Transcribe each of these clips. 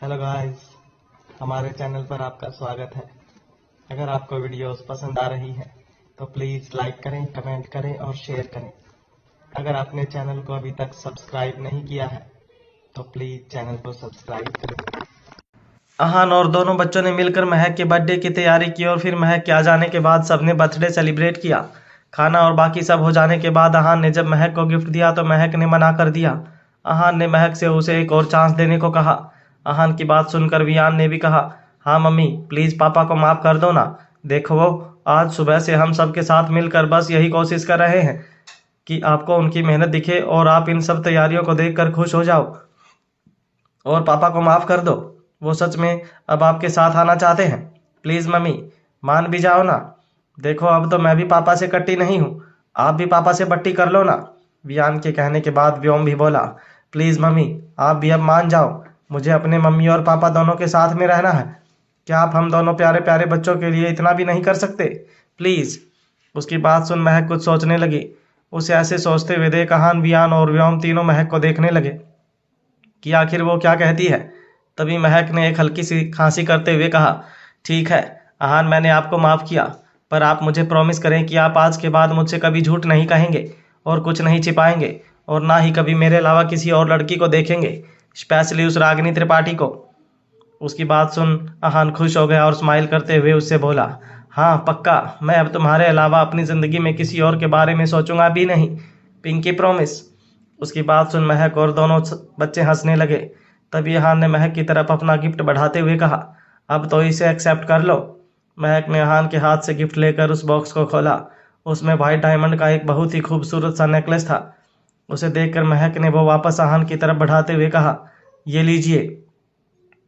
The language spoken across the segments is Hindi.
हेलो गाइस, हमारे चैनल पर आपका स्वागत है। अगर आपको वीडियोस पसंद आ रही हैं तो प्लीज़ लाइक करें, कमेंट करें और शेयर करें। अगर आपने चैनल को अभी तक सब्सक्राइब नहीं किया है तो प्लीज़ चैनल को सब्सक्राइब करें। अहान और दोनों बच्चों ने मिलकर महक के बर्थडे की तैयारी की और फिर महक के आ जाने के बाद सबने बर्थडे सेलिब्रेट किया। खाना और बाकी सब हो जाने के बाद अहान ने जब महक को गिफ्ट दिया तो महक ने मना कर दिया। अहान ने महक से उसे एक और चांस देने को कहा। अहान की बात सुनकर वियान ने भी कहा, हाँ मम्मी, प्लीज़ पापा को माफ़ कर दो ना। देखो वो आज सुबह से हम सब के साथ मिलकर बस यही कोशिश कर रहे हैं कि आपको उनकी मेहनत दिखे और आप इन सब तैयारियों को देखकर खुश हो जाओ और पापा को माफ़ कर दो। वो सच में अब आपके साथ आना चाहते हैं। प्लीज़ मम्मी, मान भी जाओ ना। देखो अब तो मैं भी पापा से कट्टी नहीं हूँ, आप भी पापा से बट्टी कर लो ना। वियान के कहने के बाद व्योम भी बोला, प्लीज़ मम्मी, आप भी अब मान जाओ। मुझे अपने मम्मी और पापा दोनों के साथ में रहना है। क्या आप हम दोनों प्यारे प्यारे बच्चों के लिए इतना भी नहीं कर सकते? प्लीज़। उसकी बात सुन महक कुछ सोचने लगी। उसे ऐसे सोचते हुए देख अहान, वियान और व्योम तीनों महक को देखने लगे कि आखिर वो क्या कहती है। तभी महक ने एक हल्की सी खांसी करते हुए कहा, ठीक है अहान, मैंने आपको माफ़ किया, पर आप मुझे प्रॉमिस करें कि आप आज के बाद मुझसे कभी झूठ नहीं कहेंगे और कुछ नहीं छिपाएंगे और ना ही कभी मेरे अलावा किसी और लड़की को देखेंगे, स्पेशली उस रागिनी त्रिपाठी को। उसकी बात सुन अहान खुश हो गया और स्माइल करते हुए उससे बोला, हाँ पक्का, मैं अब तुम्हारे अलावा अपनी ज़िंदगी में किसी और के बारे में सोचूंगा भी नहीं, पिंकी प्रॉमिस। उसकी बात सुन महक और दोनों बच्चे हंसने लगे। तभी अहान ने महक की तरफ अपना गिफ्ट बढ़ाते हुए कहा, अब तो इसे एक्सेप्ट कर लो। महक ने अहान के हाथ से गिफ्ट लेकर उस बॉक्स को खोला। उसमें वाइट डायमंड का एक बहुत ही खूबसूरत सा नेकलेस था। उसे देखकर महक ने वो वापस अहान की तरफ बढ़ाते हुए कहा, ये लीजिए।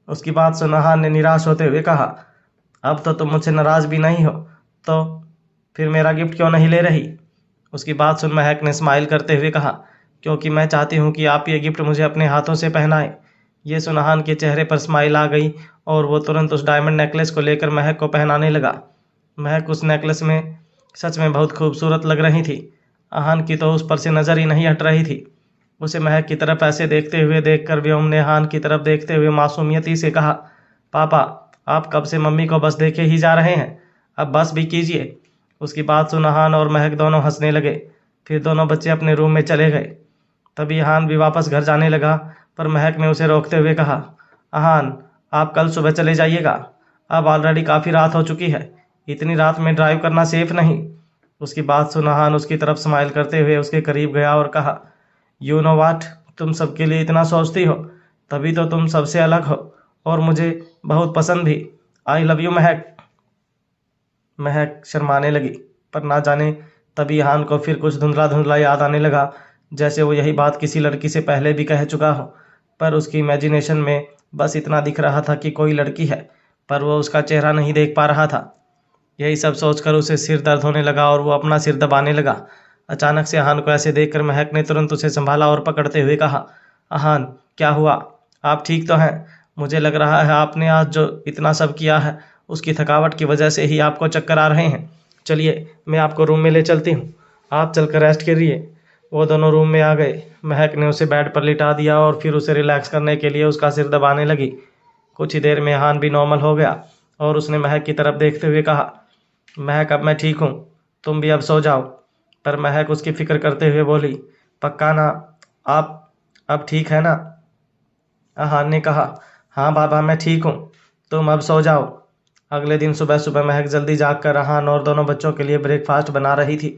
उसकी बात सुन अहान ने निराश होते हुए कहा, अब तो तुम मुझसे नाराज़ भी नहीं हो, तो फिर मेरा गिफ्ट क्यों नहीं ले रही? उसकी बात सुन महक ने स्माइल करते हुए कहा, क्योंकि मैं चाहती हूँ कि आप ये गिफ्ट मुझे अपने हाथों से पहनाएं। ये सुन अहान के चेहरे पर स्माइल आ गई और वो तुरंत उस डायमंड नेकलेस को लेकर महक को पहनाने लगा। महक उस नेकलेस में सच में बहुत खूबसूरत लग रही थी। अहान की तो उस पर से नज़र ही नहीं हट रही थी। उसे महक की तरफ ऐसे देखते हुए देखकर व्योम ने अहान की तरफ देखते हुए मासूमियती से कहा, पापा, आप कब से मम्मी को बस देखे ही जा रहे हैं, अब बस भी कीजिए। उसकी बात सुन अहान और महक दोनों हंसने लगे। फिर दोनों बच्चे अपने रूम में चले गए। तभी अहान भी वापस घर जाने लगा, पर महक ने उसे रोकते हुए कहा, अहान, आप कल सुबह चले जाइएगा, अब ऑलरेडी काफ़ी रात हो चुकी है, इतनी रात में ड्राइव करना सेफ नहीं। उसकी बात सुन अहान उसकी तरफ स्माइल करते हुए उसके करीब गया और कहा, यू नो वाट, तुम सबके लिए इतना सोचती हो, तभी तो तुम सबसे अलग हो और मुझे बहुत पसंद भी। आई लव यू महक। महक शर्माने लगी, पर ना जाने तभी अहान को फिर कुछ धुंधला धुंधला याद आने लगा, जैसे वो यही बात किसी लड़की से पहले भी कह चुका हो। पर उसकी इमेजिनेशन में बस इतना दिख रहा था कि कोई लड़की है, पर वो उसका चेहरा नहीं देख पा रहा था। यही सब सोचकर उसे सिर दर्द होने लगा और वो अपना सिर दबाने लगा। अचानक से अहान को ऐसे देखकर महक ने तुरंत उसे संभाला और पकड़ते हुए कहा, अहान, क्या हुआ? आप ठीक तो हैं? मुझे लग रहा है आपने आज जो इतना सब किया है उसकी थकावट की वजह से ही आपको चक्कर आ रहे हैं। चलिए मैं आपको रूम में ले चलती हूँ, आप चलकर रेस्ट करिए। वो दोनों रूम में आ गए। महक ने उसे बेड पर लिटा दिया और फिर उसे रिलैक्स करने के लिए उसका सिर दबाने लगी। कुछ ही देर में अहान भी नॉर्मल हो गया और उसने महक की तरफ देखते हुए कहा, महक, अब मैं ठीक हूँ, तुम भी अब सो जाओ। पर महक उसकी फिक्र करते हुए बोली, पक्का ना, आप अब ठीक है ना? अहान ने कहा, हाँ बाबा, मैं ठीक हूँ, तुम अब सो जाओ। अगले दिन सुबह सुबह महक जल्दी जागकर अहान और दोनों बच्चों के लिए ब्रेकफास्ट बना रही थी।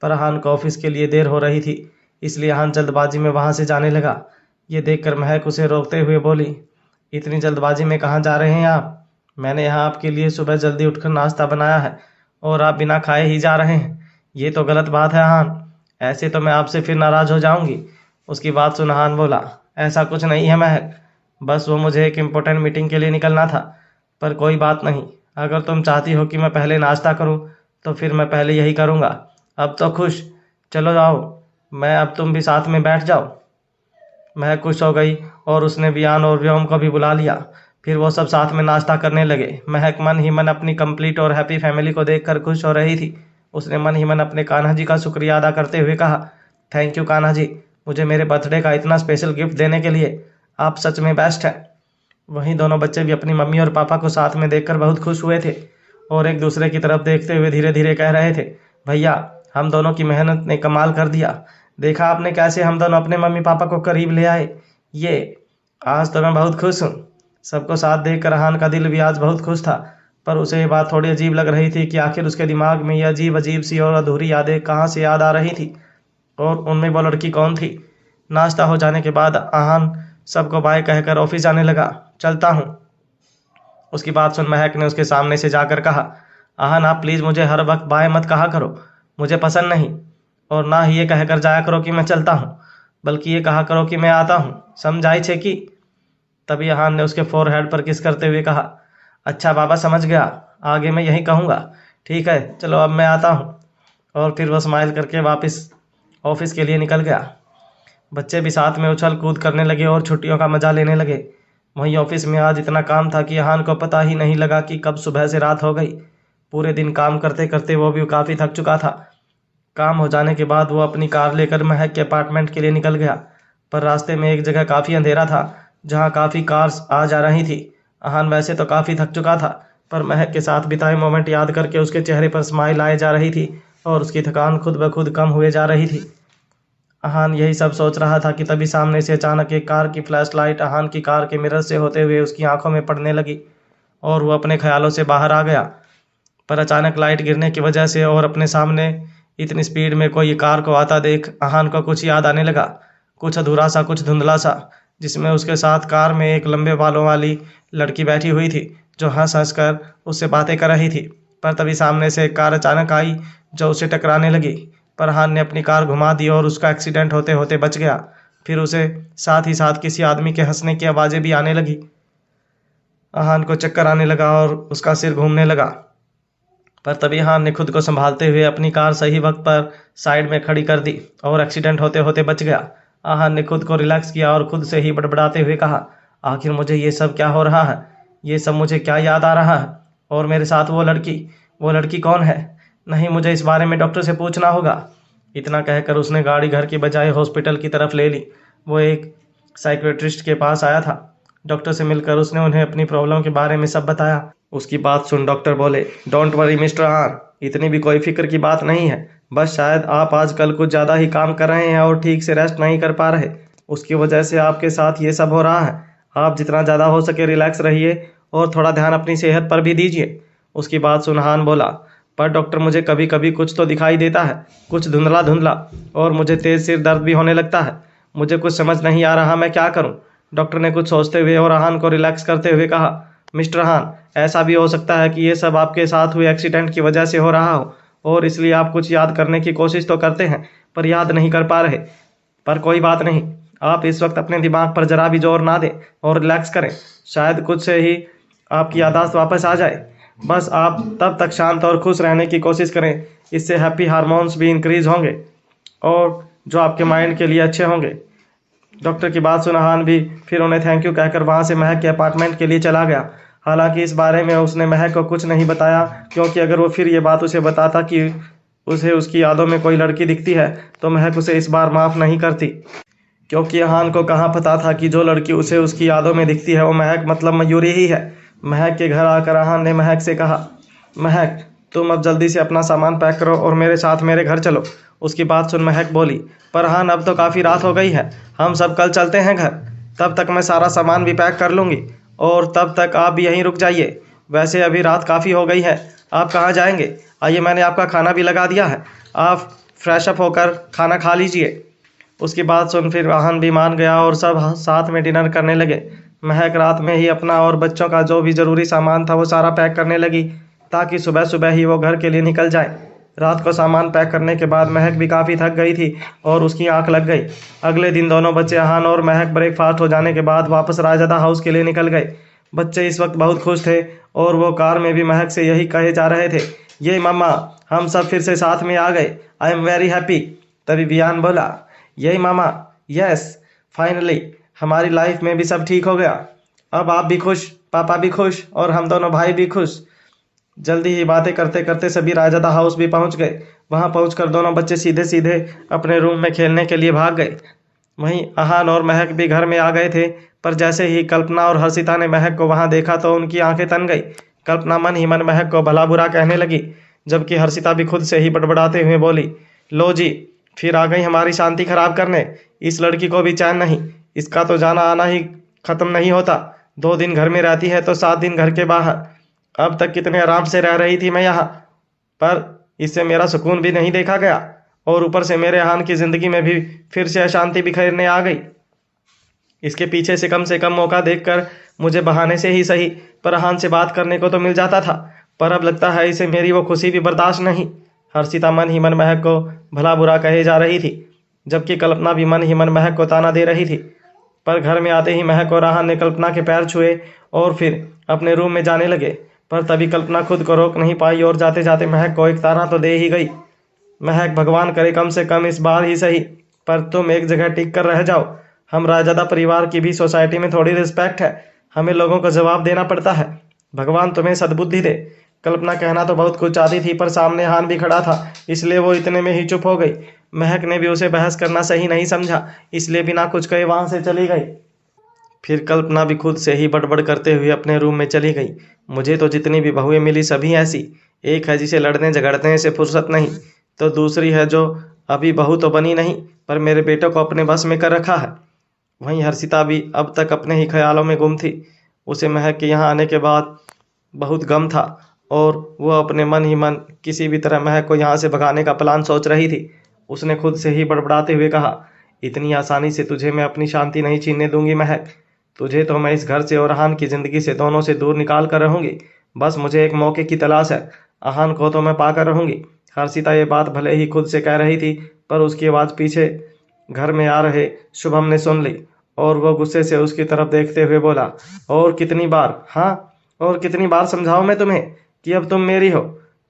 पर अहान को ऑफिस के लिए देर हो रही थी, इसलिए अहान जल्दबाजी में वहाँ से जाने लगा। ये देखकर महक उसे रोकते हुए बोली, इतनी जल्दबाजी में कहाँ जा रहे हैं आप? मैंने यहाँ आपके लिए सुबह जल्दी उठकर नाश्ता बनाया है और आप बिना खाए ही जा रहे हैं। ये तो गलत बात है अहान, ऐसे तो मैं आपसे फिर नाराज़ हो जाऊंगी। उसकी बात सुन अहान बोला, ऐसा कुछ नहीं है महक, बस वो मुझे एक इम्पोर्टेंट मीटिंग के लिए निकलना था। पर कोई बात नहीं, अगर तुम चाहती हो कि मैं पहले नाश्ता करूं तो फिर मैं पहले यही करूंगा। अब तो खुश, चलो जाओ, मैं अब तुम भी साथ में बैठ जाओ। महक खुश हो गई और उसने वियान और व्योम को भी बुला लिया। फिर वो सब साथ में नाश्ता करने लगे। महक मन ही मन अपनी कंप्लीट और हैप्पी फैमिली को देखकर खुश हो रही थी। उसने मन ही मन अपने कान्हा जी का शुक्रिया अदा करते हुए कहा, थैंक यू कान्हा जी, मुझे मेरे बर्थडे का इतना स्पेशल गिफ्ट देने के लिए। आप सच में बेस्ट हैं। वहीं दोनों बच्चे भी अपनी मम्मी और पापा को साथ में देखकर बहुत खुश हुए थे और एक दूसरे की तरफ देखते हुए धीरे धीरे कह रहे थे, भैया हम दोनों की मेहनत ने कमाल कर दिया। देखा आपने कैसे हम दोनों अपने मम्मी पापा को करीब ले आए। ये आज तो मैं बहुत खुश हूँ। सबको साथ देखकर अहान का दिल भी आज बहुत खुश था, पर उसे ये बात थोड़ी अजीब लग रही थी कि आखिर उसके दिमाग में ये अजीब अजीब सी और अधूरी यादें कहाँ से याद आ रही थी और उनमें वो लड़की कौन थी। नाश्ता हो जाने के बाद अहान सबको बाय कहकर ऑफिस जाने लगा। चलता हूँ। उसकी बात सुन महक ने उसके सामने से जाकर कहा, अहान आप प्लीज़ मुझे हर वक्त बाय मत कहा करो, मुझे पसंद नहीं। और ना ही ये कहकर जाया करो कि मैं चलता हूँ, बल्कि ये कहा करो कि मैं आता हूँ। समझाई छे कि? तभी अहान ने उसके फोरहेड पर किस करते हुए कहा, अच्छा बाबा समझ गया, आगे मैं यही कहूँगा। ठीक है चलो अब मैं आता हूँ। और फिर वह स्माइल करके वापस ऑफिस के लिए निकल गया। बच्चे भी साथ में उछल कूद करने लगे और छुट्टियों का मजा लेने लगे। वहीं ऑफिस में आज इतना काम था कि अहान को पता ही नहीं लगा कि कब सुबह से रात हो गई। पूरे दिन काम करते करते वो भी काफ़ी थक चुका था। काम हो जाने के बाद वो अपनी कार लेकर महक के अपार्टमेंट के लिए निकल गया, पर रास्ते में एक जगह काफ़ी अंधेरा था जहाँ काफ़ी कार्स आ जा रही थी। अहान वैसे तो काफ़ी थक चुका था, पर महक के साथ बिताए मोमेंट याद करके उसके चेहरे पर स्माइल आए जा रही थी और उसकी थकान खुद ब खुद कम हुए जा रही थी। अहान यही सब सोच रहा था कि तभी सामने से अचानक एक कार की फ्लैश लाइट अहान की कार के मिरर से होते हुए उसकी आंखों में पड़ने लगी और वो अपने ख्यालों से बाहर आ गया। पर अचानक लाइट गिरने की वजह से और अपने सामने इतनी स्पीड में कोई कार को आता देख अहान को कुछ याद आने लगा, कुछ अधूरा सा, कुछ धुंधला सा, जिसमें उसके साथ कार में एक लंबे बालों वाली लड़की बैठी हुई थी जो हंस हंस कर उससे बातें कर रही थी। पर तभी सामने से एक कार अचानक आई जो उसे टकराने लगी, पर अहान ने अपनी कार घुमा दी और उसका एक्सीडेंट होते होते बच गया। फिर उसे साथ ही साथ किसी आदमी के हंसने की आवाज़ें भी आने लगी। अहान को चक्कर आने लगा और उसका सिर घूमने लगा, पर तभी अहान ने खुद को संभालते हुए अपनी कार सही वक्त पर साइड में खड़ी कर दी और एक्सीडेंट होते होते बच गया। अहान ने खुद को रिलैक्स किया और खुद से ही बड़बड़ाते हुए कहा, आखिर मुझे ये सब क्या हो रहा है, ये सब मुझे क्या याद आ रहा है, और मेरे साथ वो लड़की कौन है? नहीं, मुझे इस बारे में डॉक्टर से पूछना होगा। इतना कहकर उसने गाड़ी घर की बजाय हॉस्पिटल की तरफ ले ली। वो एक साइकियाट्रिस्ट के पास आया था। डॉक्टर से मिलकर उसने उन्हें अपनी प्रॉब्लम के बारे में सब बताया। उसकी बात सुन डॉक्टर बोले, डोंट वरी मिस्टर आर, इतनी भी कोई फिक्र की बात नहीं है, बस शायद आप आजकल कुछ ज़्यादा ही काम कर रहे हैं और ठीक से रेस्ट नहीं कर पा रहे, उसकी वजह से आपके साथ ये सब हो रहा है। आप जितना ज़्यादा हो सके रिलैक्स रहिए और थोड़ा ध्यान अपनी सेहत पर भी दीजिए। उसकी बात सुन अहान बोला, पर डॉक्टर मुझे कभी कभी कुछ तो दिखाई देता है, कुछ धुंधला धुंधला, और मुझे तेज़ सिर दर्द भी होने लगता है। मुझे कुछ समझ नहीं आ रहा मैं क्या करूं। डॉक्टर ने कुछ सोचते हुए और अहान को रिलैक्स करते हुए कहा, मिस्टर अहान, ऐसा भी हो सकता है कि ये सब आपके साथ हुए एक्सीडेंट की वजह से हो रहा हो और इसलिए आप कुछ याद करने की कोशिश तो करते हैं पर याद नहीं कर पा रहे। पर कोई बात नहीं, आप इस वक्त अपने दिमाग पर जरा भी जोर ना दें और रिलैक्स करें, शायद कुछ से ही आपकी याददाश्त वापस आ जाए। बस आप तब तक शांत और खुश रहने की कोशिश करें, इससे हैप्पी हार्मोन्स भी इंक्रीज होंगे और जो आपके माइंड के लिए अच्छे होंगे। डॉक्टर की बात सुन अहान भी फिर उन्हें थैंक यू कहकर वहाँ से महक के अपार्टमेंट के लिए चला गया। हालांकि इस बारे में उसने महक को कुछ नहीं बताया, क्योंकि अगर वो फिर ये बात उसे बताता कि उसे उसकी यादों में कोई लड़की दिखती है तो महक उसे इस बार माफ़ नहीं करती, क्योंकि अहान को कहाँ पता था कि जो लड़की उसे उसकी यादों में दिखती है वो महक मतलब मयूरी ही है। महक के घर आकर अहान ने महक से कहा, महक तुम अब जल्दी से अपना सामान पैक करो और मेरे साथ मेरे घर चलो। उसकी बात सुन महक बोली, पर अहान अब तो काफ़ी रात हो गई है, हम सब कल चलते हैं घर, तब तक मैं सारा सामान भी पैक कर लूँगी और तब तक आप भी यहीं रुक जाइए। वैसे अभी रात काफ़ी हो गई है, आप कहाँ जाएंगे? आइए मैंने आपका खाना भी लगा दिया है, आप फ्रेश अप होकर खाना खा लीजिए। उसकी बात सुन फिर अहान भी मान गया और सब साथ में डिनर करने लगे। महक रात में ही अपना और बच्चों का जो भी ज़रूरी सामान था वो सारा पैक करने लगी ताकि सुबह सुबह ही वो घर के लिए निकल जाए। रात को सामान पैक करने के बाद महक भी काफ़ी थक गई थी और उसकी आंख लग गई। अगले दिन दोनों बच्चे अहान और महक ब्रेकफास्ट हो जाने के बाद वापस रायज़दा हाउस के लिए निकल गए। बच्चे इस वक्त बहुत खुश थे और वो कार में भी महक से यही कहे जा रहे थे, ये मम्मा हम सब फिर से साथ में आ गए, आई एम वेरी हैप्पी। तभी बियान बोला, यही मामा, यस फाइनली हमारी लाइफ में भी सब ठीक हो गया, अब आप भी खुश, पापा भी खुश और हम दोनों भाई भी खुश। जल्दी ही बातें करते करते सभी रायज़दा हाउस भी पहुंच गए। वहां पहुंचकर दोनों बच्चे सीधे सीधे अपने रूम में खेलने के लिए भाग गए। वहीं आहान और महक भी घर में आ गए थे, पर जैसे ही कल्पना और हर्षिता ने महक को वहां देखा तो उनकी आंखें तन गई। कल्पना मन ही मन महक को भला बुरा कहने लगी, जबकि हर्षिता भी खुद से ही बड़बड़ाते हुए बोली, लो जी, फिर आ गई हमारी शांति खराब करने। इस लड़की को भी चैन नहीं, इसका तो जाना आना ही खत्म नहीं होता। 2 दिन घर में रहती है तो 7 दिन घर के बाहर। अब तक कितने आराम से रह रही थी मैं यहाँ, पर इससे मेरा सुकून भी नहीं देखा गया, और ऊपर से मेरे हान की जिंदगी में भी फिर से अशांति बिखेरने आ गई। इसके पीछे से कम मौका देखकर मुझे बहाने से ही सही, पर हान से बात करने को तो मिल जाता था, पर अब लगता है इसे मेरी वो खुशी भी बर्दाश्त नहीं। हर्षिता मन ही मन महक को भला बुरा कहे जा रही थी, जबकि कल्पना भी मन ही मन महक को ताना दे रही थी। पर घर में आते ही महक और राहान ने कल्पना के पैर छुए और फिर अपने रूम में जाने लगे, पर तभी कल्पना खुद को रोक नहीं पाई और जाते जाते महक को एक ताना तो दे ही गई। महक, भगवान करे कम से कम इस बार ही सही, पर तुम एक जगह टिक कर रह जाओ। हम रायजादा परिवार की भी सोसाइटी में थोड़ी रिस्पेक्ट है, हमें लोगों को जवाब देना पड़ता है। भगवान तुम्हें सद्बुद्धि दे। कल्पना कहना तो बहुत कुछ चाहती थी, पर सामने हान भी खड़ा था, इसलिए वो इतने में ही चुप हो गई। महक ने भी उसे बहस करना सही नहीं समझा, इसलिए बिना कुछ कहे वहां से चली गई। फिर कल्पना भी खुद से ही बड़बड़ करते हुए अपने रूम में चली गई। मुझे तो जितनी भी बहुएं मिली सभी ऐसी, एक है जिसे लड़ने झगड़ने से फुर्सत नहीं, तो दूसरी है जो अभी बहू तो बनी नहीं, पर मेरे बेटे को अपने बस में कर रखा है। वहीं हर्षिता भी अब तक अपने ही ख्यालों में गुम थी। उसे महक के यहाँ आने के बाद बहुत गम था, और वो अपने मन ही मन किसी भी तरह महक को यहाँ से भगाने का प्लान सोच रही थी। उसने खुद से ही बड़बड़ाते हुए कहा, इतनी आसानी से तुझे मैं अपनी शांति नहीं छीनने दूंगी महक। तुझे तो मैं इस घर से और आहान की जिंदगी से दोनों से दूर निकाल कर रहूंगी। बस मुझे एक मौके की तलाश है, आहान को तो मैं पाकर रहूंगी। हर्षिता ये बात भले ही खुद से कह रही थी, पर उसकी आवाज़ पीछे घर में आ रहे शुभम ने सुन ली, और वो गुस्से से उसकी तरफ देखते हुए बोला, और कितनी बार, हाँ, और कितनी बार समझाऊं मैं तुम्हें कि अब तुम मेरी हो।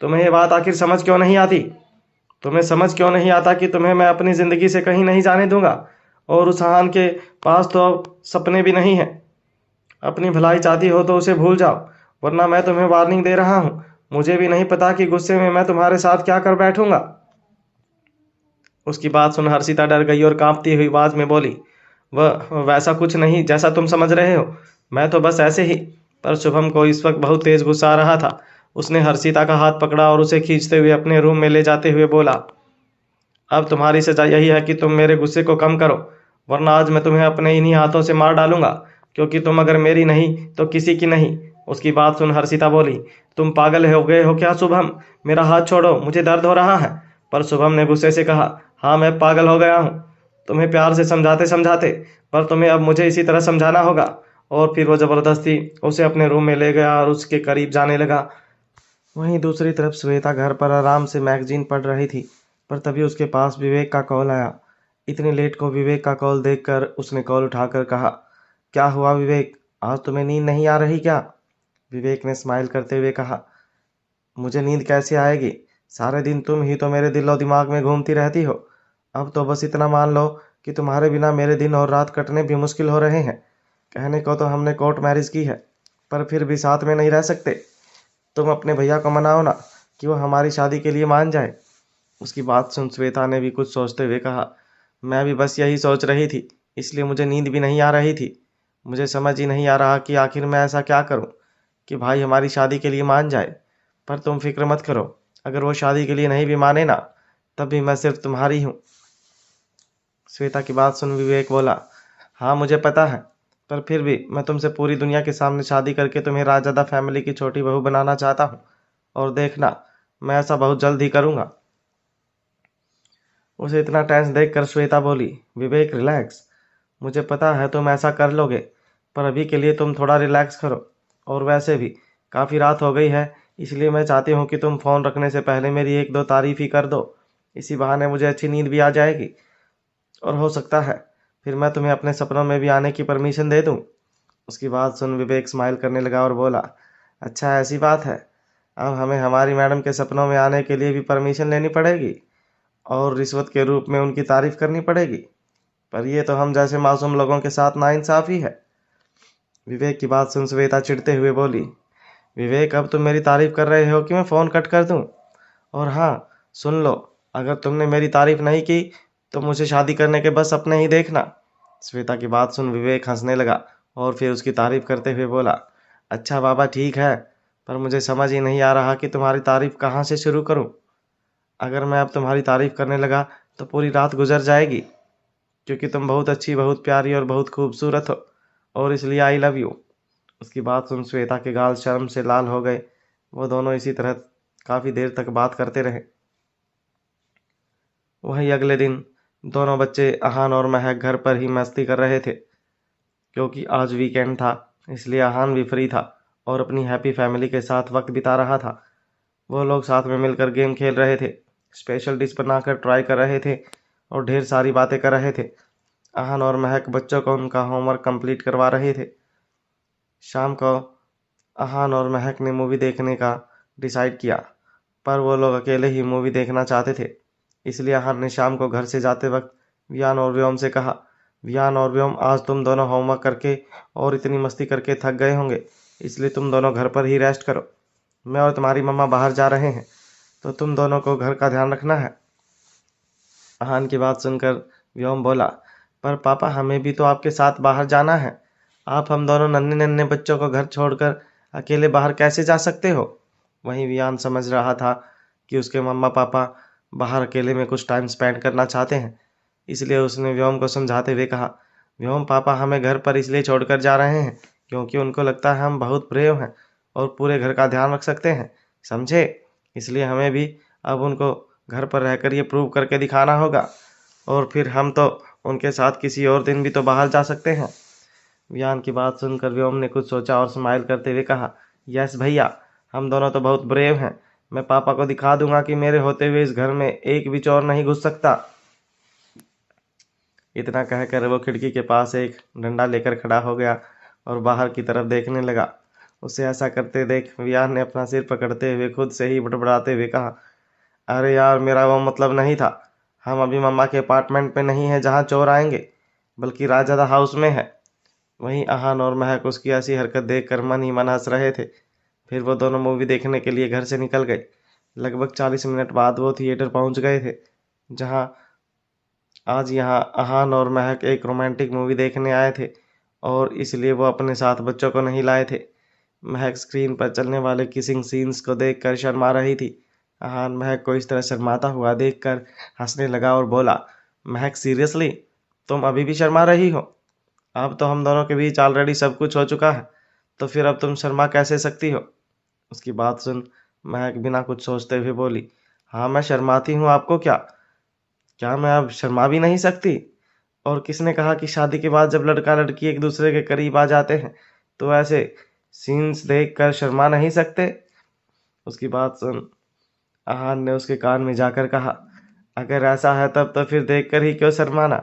तुम्हें ये बात आखिर समझ क्यों नहीं आती? तुम्हें समझ क्यों नहीं आता कि तुम्हें मैं अपनी ज़िंदगी से कहीं नहीं जाने दूंगा, और उस हान के पास तो अब सपने भी नहीं हैं। अपनी भलाई चाहती हो तो उसे भूल जाओ, वरना मैं तुम्हें वार्निंग दे रहा हूँ। मुझे भी नहीं पता कि गुस्से में मैं तुम्हारे साथ क्या कर बैठूंगा। उसकी बात सुन हर्षिता डर गई और कांपती हुई आवाज में बोली, वह वैसा कुछ नहीं जैसा तुम समझ रहे हो, मैं तो बस ऐसे ही। पर शुभम को इस वक्त बहुत तेज गुस्सा आ रहा था। उसने हर्षिता का हाथ पकड़ा और उसे खींचते हुए अपने रूम में ले जाते हुए बोला, अब तुम्हारी सजा यही है कि तुम मेरे गुस्से को कम करो, वरना आज मैं तुम्हें अपने इन्हीं हाथों से मार डालूंगा, क्योंकि तुम अगर मेरी नहीं तो किसी की नहीं। उसकी बात सुन हर्षिता बोली, तुम पागल हो गए हो क्या शुभम? मेरा हाथ छोड़ो, मुझे दर्द हो रहा है। पर शुभम ने गुस्से से कहा, हाँ, मैं पागल हो गया हूँ तुम्हें प्यार से समझाते समझाते, पर तुम्हें अब मुझे इसी तरह समझाना होगा। और फिर वो जबरदस्ती उसे अपने रूम में ले गया और उसके करीब जाने लगा। वहीं दूसरी तरफ श्वेता घर पर आराम से मैगजीन पढ़ रही थी, पर तभी उसके पास विवेक का कॉल आया। इतनी लेट को विवेक का कॉल देखकर उसने कॉल उठाकर कहा, क्या हुआ विवेक, आज तुम्हें नींद नहीं आ रही क्या? विवेक ने स्माइल करते हुए कहा, मुझे नींद कैसे आएगी, सारे दिन तुम ही तो मेरे दिलो दिमाग में घूमती रहती हो। अब तो बस इतना मान लो कि तुम्हारे बिना मेरे दिन और रात कटने भी मुश्किल हो रहे हैं। कहने को तो हमने कोर्ट मैरिज की है, पर फिर भी साथ में नहीं रह सकते। तुम अपने भैया को मनाओ ना कि वो हमारी शादी के लिए मान जाए। उसकी बात सुन श्वेता ने भी कुछ सोचते हुए कहा, मैं भी बस यही सोच रही थी, इसलिए मुझे नींद भी नहीं आ रही थी। मुझे समझ ही नहीं आ रहा कि आखिर मैं ऐसा क्या करूं कि भाई हमारी शादी के लिए मान जाए। पर तुम फिक्र मत करो, अगर वो शादी के लिए नहीं भी माने ना, तब भी मैं सिर्फ तुम्हारी हूँ। श्वेता की बात सुन विवेक बोला, हाँ मुझे पता है, पर फिर भी मैं तुमसे पूरी दुनिया के सामने शादी करके तुम्हें राजदा फैमिली की छोटी बहू बनाना चाहता हूँ, और देखना मैं ऐसा बहुत जल्द ही करूँगा। उसे इतना टेंस देखकर श्वेता बोली, विवेक रिलैक्स, मुझे पता है तुम ऐसा कर लोगे, पर अभी के लिए तुम थोड़ा रिलैक्स करो। और वैसे भी काफ़ी रात हो गई है, इसलिए मैं चाहती हूँ कि तुम फ़ोन रखने से पहले मेरी 1-2 तारीफ़ ही कर दो। इसी बहाने मुझे अच्छी नींद भी आ जाएगी, और हो सकता है फिर मैं तुम्हें अपने सपनों में भी आने की परमिशन दे दूँ। उसकी बात सुन विवेक स्माइल करने लगा और बोला, अच्छा ऐसी बात है, अब हमें हमारी मैडम के सपनों में आने के लिए भी परमिशन लेनी पड़ेगी, और रिश्वत के रूप में उनकी तारीफ़ करनी पड़ेगी? पर ये तो हम जैसे मासूम लोगों के साथ नाइंसाफ़ी है। विवेक की बात सुन श्वेता चिढ़ते हुए बोली, विवेक अब तुम मेरी तारीफ़ कर रहे हो कि मैं फ़ोन कट कर दूं? और हाँ सुन लो, अगर तुमने मेरी तारीफ़ नहीं की तो मुझे शादी करने के बस सपने ही देखना। श्वेता की बात सुन विवेक हंसने लगा और फिर उसकी तारीफ करते हुए बोला, अच्छा बाबा ठीक है, पर मुझे समझ ही नहीं आ रहा कि तुम्हारी तारीफ कहाँ से शुरू करूं। अगर मैं अब तुम्हारी तारीफ करने लगा तो पूरी रात गुजर जाएगी, क्योंकि तुम बहुत अच्छी, बहुत प्यारी और बहुत खूबसूरत हो, और इसलिए आई लव यू। उसकी बात सुन श्वेता के गाल शर्म से लाल हो गए। वो दोनों इसी तरह काफी देर तक बात करते रहे। वही अगले दिन दोनों बच्चे अहान और महक घर पर ही मस्ती कर रहे थे। क्योंकि आज वीकेंड था, इसलिए अहान भी फ्री था और अपनी हैप्पी फैमिली के साथ वक्त बिता रहा था। वो लोग साथ में मिलकर गेम खेल रहे थे, स्पेशल डिश बनाकर ट्राई कर रहे थे और ढेर सारी बातें कर रहे थे। अहान और महक बच्चों को उनका होमवर्क कंप्लीट करवा रहे थे। शाम को अहान और महक ने मूवी देखने का डिसाइड किया, पर वो लोग अकेले ही मूवी देखना चाहते थे। इसलिए अहान ने शाम को घर से जाते वक्त वियान और व्योम से कहा, वियान और व्योम, आज तुम दोनों होमवर्क करके और इतनी मस्ती करके थक गए होंगे, इसलिए तुम दोनों घर पर ही रेस्ट करो। मैं और तुम्हारी मम्मा बाहर जा रहे हैं, तो तुम दोनों को घर का ध्यान रखना है। अहान की बात सुनकर व्योम बोला, पर पापा हमें भी तो आपके साथ बाहर जाना है। आप हम दोनों नन्हे नन्हे बच्चों को घर छोड़कर अकेले बाहर कैसे जा सकते हो। वहीं वियान समझ रहा था कि उसके मम्मा पापा बाहर अकेले में कुछ टाइम स्पेंड करना चाहते हैं, इसलिए उसने व्योम को समझाते हुए कहा, व्योम पापा हमें घर पर इसलिए छोड़कर जा रहे हैं क्योंकि उनको लगता है हम बहुत ब्रेव हैं और पूरे घर का ध्यान रख सकते हैं, समझे। इसलिए हमें भी अब उनको घर पर रहकर ये प्रूव करके दिखाना होगा, और फिर हम तो उनके साथ किसी और दिन भी तो बाहर जा सकते हैं। वियान की बात सुनकर व्योम ने कुछ सोचा और स्माइल करते हुए कहा, यस भैया, हम दोनों तो बहुत ब्रेव हैं। मैं पापा को दिखा दूंगा कि मेरे होते हुए इस घर में एक भी चोर नहीं घुस सकता। इतना कहकर वो खिड़की के पास एक डंडा लेकर खड़ा हो गया और बाहर की तरफ देखने लगा। उसे ऐसा करते देख वियान ने अपना सिर पकड़ते हुए खुद से ही बड़बड़ाते हुए कहा, अरे यार, मेरा वो मतलब नहीं था। हम अभी मम्मा के अपार्टमेंट में नहीं है जहाँ चोर आएंगे, बल्कि राजादा हाउस में है। वहीं अहान और महक उसकी ऐसी हरकत देखकर मन ही मन हंस रहे थे। फिर वो दोनों मूवी देखने के लिए घर से निकल गए। लगभग 40 मिनट बाद वो थिएटर पहुंच गए थे, जहां आज यहाँ अहान और महक एक रोमांटिक मूवी देखने आए थे, और इसलिए वो अपने साथ बच्चों को नहीं लाए थे। महक स्क्रीन पर चलने वाले किसिंग सीन्स को देखकर शर्मा रही थी। अहान महक को इस तरह शर्माता हुआ देखकर हंसने लगा और बोला, महक सीरियसली, तुम अभी भी शर्मा रही हो? अब तो हम दोनों के बीच ऑलरेडी सब कुछ हो चुका है, तो फिर अब तुम शर्मा कैसे सकती हो। उसकी बात सुन महक बिना कुछ सोचते हुए बोली, हाँ मैं शर्माती हूँ, आपको क्या? क्या मैं अब शर्मा भी नहीं सकती? और किसने कहा कि शादी के बाद जब लड़का लड़की एक दूसरे के करीब आ जाते हैं तो ऐसे सीन्स देख कर शर्मा नहीं सकते? उसकी बात सुन अहान ने उसके कान में जाकर कहा, अगर ऐसा है तब तो फिर देखकर ही क्यों शर्माना।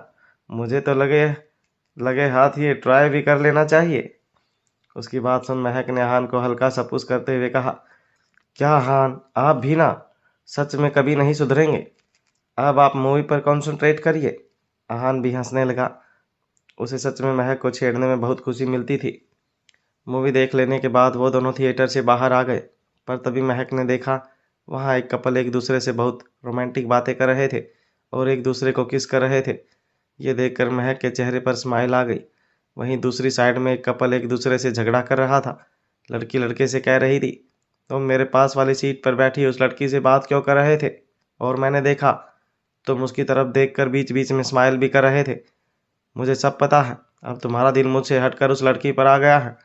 मुझे तो लगे लगे हाथ ये ट्राई भी कर लेना चाहिए। उसकी बात सुन महक ने अहान को हल्का सा पुश करते हुए कहा, क्या अहान, आप भी ना सच में कभी नहीं सुधरेंगे। अब आप मूवी पर कंसंट्रेट करिए। अहान भी हंसने लगा। उसे सच में महक को छेड़ने में बहुत खुशी मिलती थी। मूवी देख लेने के बाद वो दोनों थिएटर से बाहर आ गए, पर तभी महक ने देखा वहाँ एक कपल एक दूसरे से बहुत रोमांटिक बातें कर रहे थे और एक दूसरे को किस कर रहे थे। ये देखकर महक के चेहरे पर स्माइल आ गई। वहीं दूसरी साइड में एक कपल एक दूसरे से झगड़ा कर रहा था। लड़की लड़के से कह रही थी, तुम मेरे पास वाली सीट पर बैठी उस लड़की से बात क्यों कर रहे थे, और मैंने देखा तुम उसकी तरफ देखकर बीच बीच में स्माइल भी कर रहे थे। मुझे सब पता है, अब तुम्हारा दिल मुझसे हटकर उस लड़की पर आ गया है।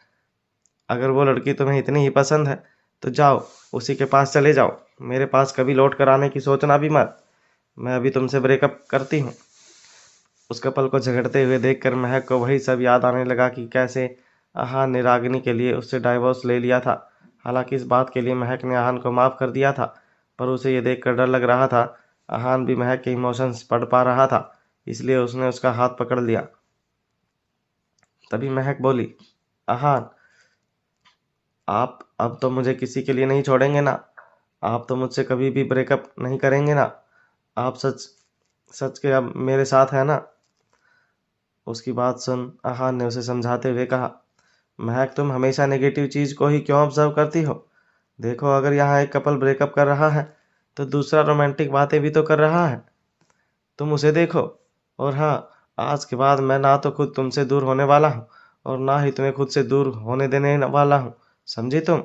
अगर वो लड़की तुम्हें इतनी ही पसंद है तो जाओ, उसी के पास चले जाओ। मेरे पास कभी लौट कर आने की सोचना भी मत। मैं अभी तुमसे ब्रेकअप करती हूँ। उस कपल को झगड़ते हुए देखकर महक को वही सब याद आने लगा कि कैसे अहान ने रागिनी के लिए उससे डाइवोर्स ले लिया था। हालांकि इस बात के लिए महक ने अहान को माफ़ कर दिया था, पर उसे ये देखकर डर लग रहा था अहान भी महक के इमोशंस पढ़ पा रहा था, इसलिए उसने उसका हाथ पकड़ लिया। तभी महक बोली, अहान, आप अब तो मुझे किसी के लिए नहीं छोड़ेंगे ना? आप तो मुझसे कभी भी ब्रेकअप नहीं करेंगे ना? आप सच सच के अब मेरे साथ है ना? उसकी बात सुन अहान ने उसे समझाते हुए कहा, महक तुम हमेशा नेगेटिव चीज़ को ही क्यों ऑब्जर्व करती हो? देखो, अगर यहाँ एक कपल ब्रेकअप कर रहा है तो दूसरा रोमांटिक बातें भी तो कर रहा है। तुम उसे देखो। और हाँ, आज के बाद मैं ना तो खुद तुमसे दूर होने वाला हूँ और ना ही तुम्हें खुद से दूर होने देने वाला हूँ, समझी तुम?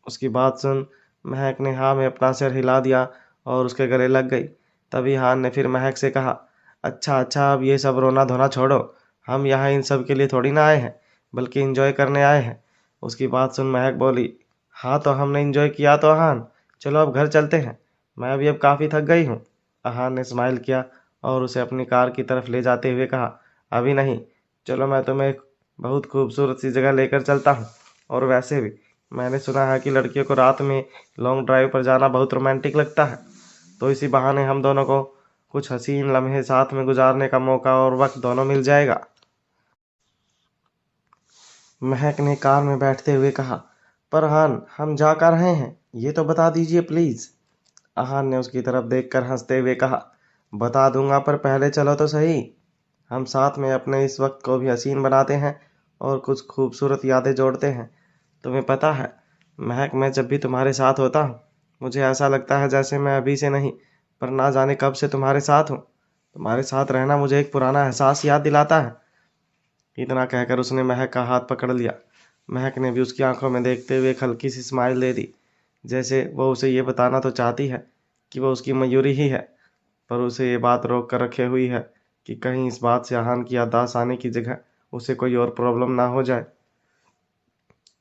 उसकी बात सुन महक ने हाँ में अपना सिर हिला दिया और उसके गले लग गई। तभी हान ने फिर महक से कहा, अच्छा अच्छा, अब ये सब रोना धोना छोड़ो, हम यहाँ इन सब के लिए थोड़ी ना आए हैं, बल्कि एंजॉय करने आए हैं। उसकी बात सुन महक बोली, हाँ तो हमने एंजॉय किया तो अहान, चलो अब घर चलते हैं, मैं भी अब काफ़ी थक गई हूँ। अहान ने स्माइल किया और उसे अपनी कार की तरफ ले जाते हुए कहा, अभी नहीं, चलो मैं तुम्हें एक बहुत खूबसूरत सी जगह लेकर चलता हूँ। और वैसे भी मैंने सुना है कि लड़कियों को रात में लॉन्ग ड्राइव पर जाना बहुत रोमांटिक लगता है, तो इसी बहाने हम दोनों को कुछ हसीन लम्हे साथ में गुजारने का मौका और वक्त दोनों मिल जाएगा। महक ने कार में बैठते हुए कहा, पर हान, हम जा कर रहे हैं, ये तो बता दीजिए प्लीज़। अहान ने उसकी तरफ देखकर हंसते हुए कहा, बता दूंगा, पर पहले चलो तो सही, हम साथ में अपने इस वक्त को भी हसीन बनाते हैं और कुछ खूबसूरत यादें जोड़ते हैं। तुम्हें पता है महक, मैं जब भी तुम्हारे साथ होता हूँ मुझे ऐसा लगता है जैसे मैं अभी से नहीं पर ना जाने कब से तुम्हारे साथ हूँ। तुम्हारे साथ रहना मुझे एक पुराना एहसास याद दिलाता है। इतना कहकर उसने महक का हाथ पकड़ लिया। महक ने भी उसकी आंखों में देखते हुए एक हल्की सी स्माइल दे दी, जैसे वो उसे ये बताना तो चाहती है कि वो उसकी मयूरी ही है, पर उसे ये बात रोक कर रखे हुई है कि कहीं इस बात से अहान की याददाश्त आने की जगह उसे कोई और प्रॉब्लम ना हो जाए।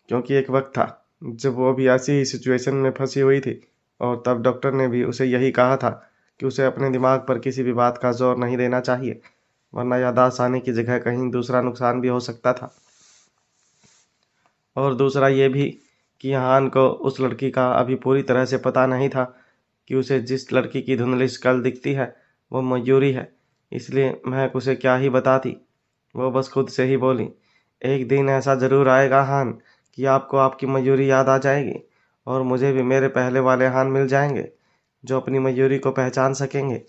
क्योंकि एक वक्त था जब वो भी ऐसी ही सिचुएशन में फंसी हुई थी और तब डॉक्टर ने भी उसे यही कहा था कि उसे अपने दिमाग पर किसी भी बात का जोर नहीं देना चाहिए, वरना याददाश्त आने की जगह कहीं दूसरा नुकसान भी हो सकता था। और दूसरा ये भी कि हान को उस लड़की का अभी पूरी तरह से पता नहीं था कि उसे जिस लड़की की धुंधली शक्ल दिखती है वो मयूरी है, इसलिए महक उसे क्या ही बताती। वो बस खुद से ही बोली, एक दिन ऐसा ज़रूर आएगा हान कि आपको आपकी मयूरी याद आ जाएगी और मुझे भी मेरे पहले वाले हान मिल जाएंगे जो अपनी मयूरी को पहचान सकेंगे।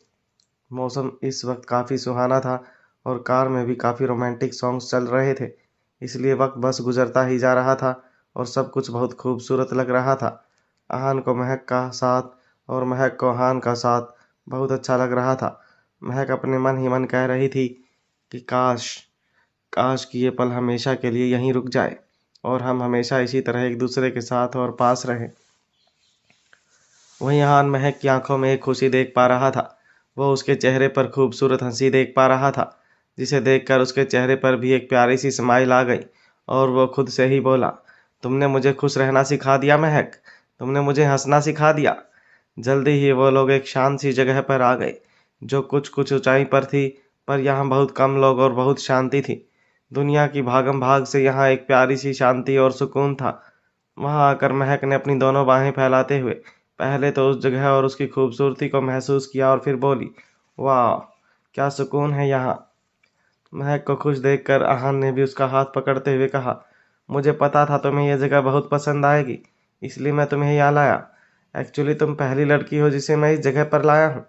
मौसम इस वक्त काफ़ी सुहाना था और कार में भी काफ़ी रोमांटिक सॉन्ग्स चल रहे थे, इसलिए वक्त बस गुजरता ही जा रहा था और सब कुछ बहुत खूबसूरत लग रहा था। अहान को महक का साथ और महक को अहान का साथ बहुत अच्छा लग रहा था। महक अपने मन ही मन कह रही थी कि काश काश कि ये पल हमेशा के लिए यहीं रुक जाए और हम हमेशा इसी तरह एक दूसरे के साथ और पास रहें। वहीं अहान महक की आंखों में एक खुशी देख पा रहा था। वो उसके चेहरे पर खूबसूरत हंसी देख पा रहा था, जिसे देखकर उसके चेहरे पर भी एक प्यारी सी स्माइल आ गई और वो खुद से ही बोला, तुमने मुझे खुश रहना सिखा दिया महक, तुमने मुझे हंसना सिखा दिया। जल्दी ही वो लोग एक शांत सी जगह पर आ गए जो कुछ कुछ ऊंचाई पर थी, पर यहाँ बहुत कम लोग और बहुत शांति थी। दुनिया की भागम भाग से यहाँ एक प्यारी सी शांति और सुकून था। वहाँ आकर महक ने अपनी दोनों बाहें फैलाते हुए पहले तो उस जगह और उसकी खूबसूरती को महसूस किया और फिर बोली, वाह क्या सुकून है यहाँ। महक को खुश देखकर अहान ने भी उसका हाथ पकड़ते हुए कहा, मुझे पता था तुम्हें यह जगह बहुत पसंद आएगी, इसलिए मैं तुम्हें यहाँ लाया। एक्चुअली तुम पहली लड़की हो जिसे मैं इस जगह पर लाया हूँ।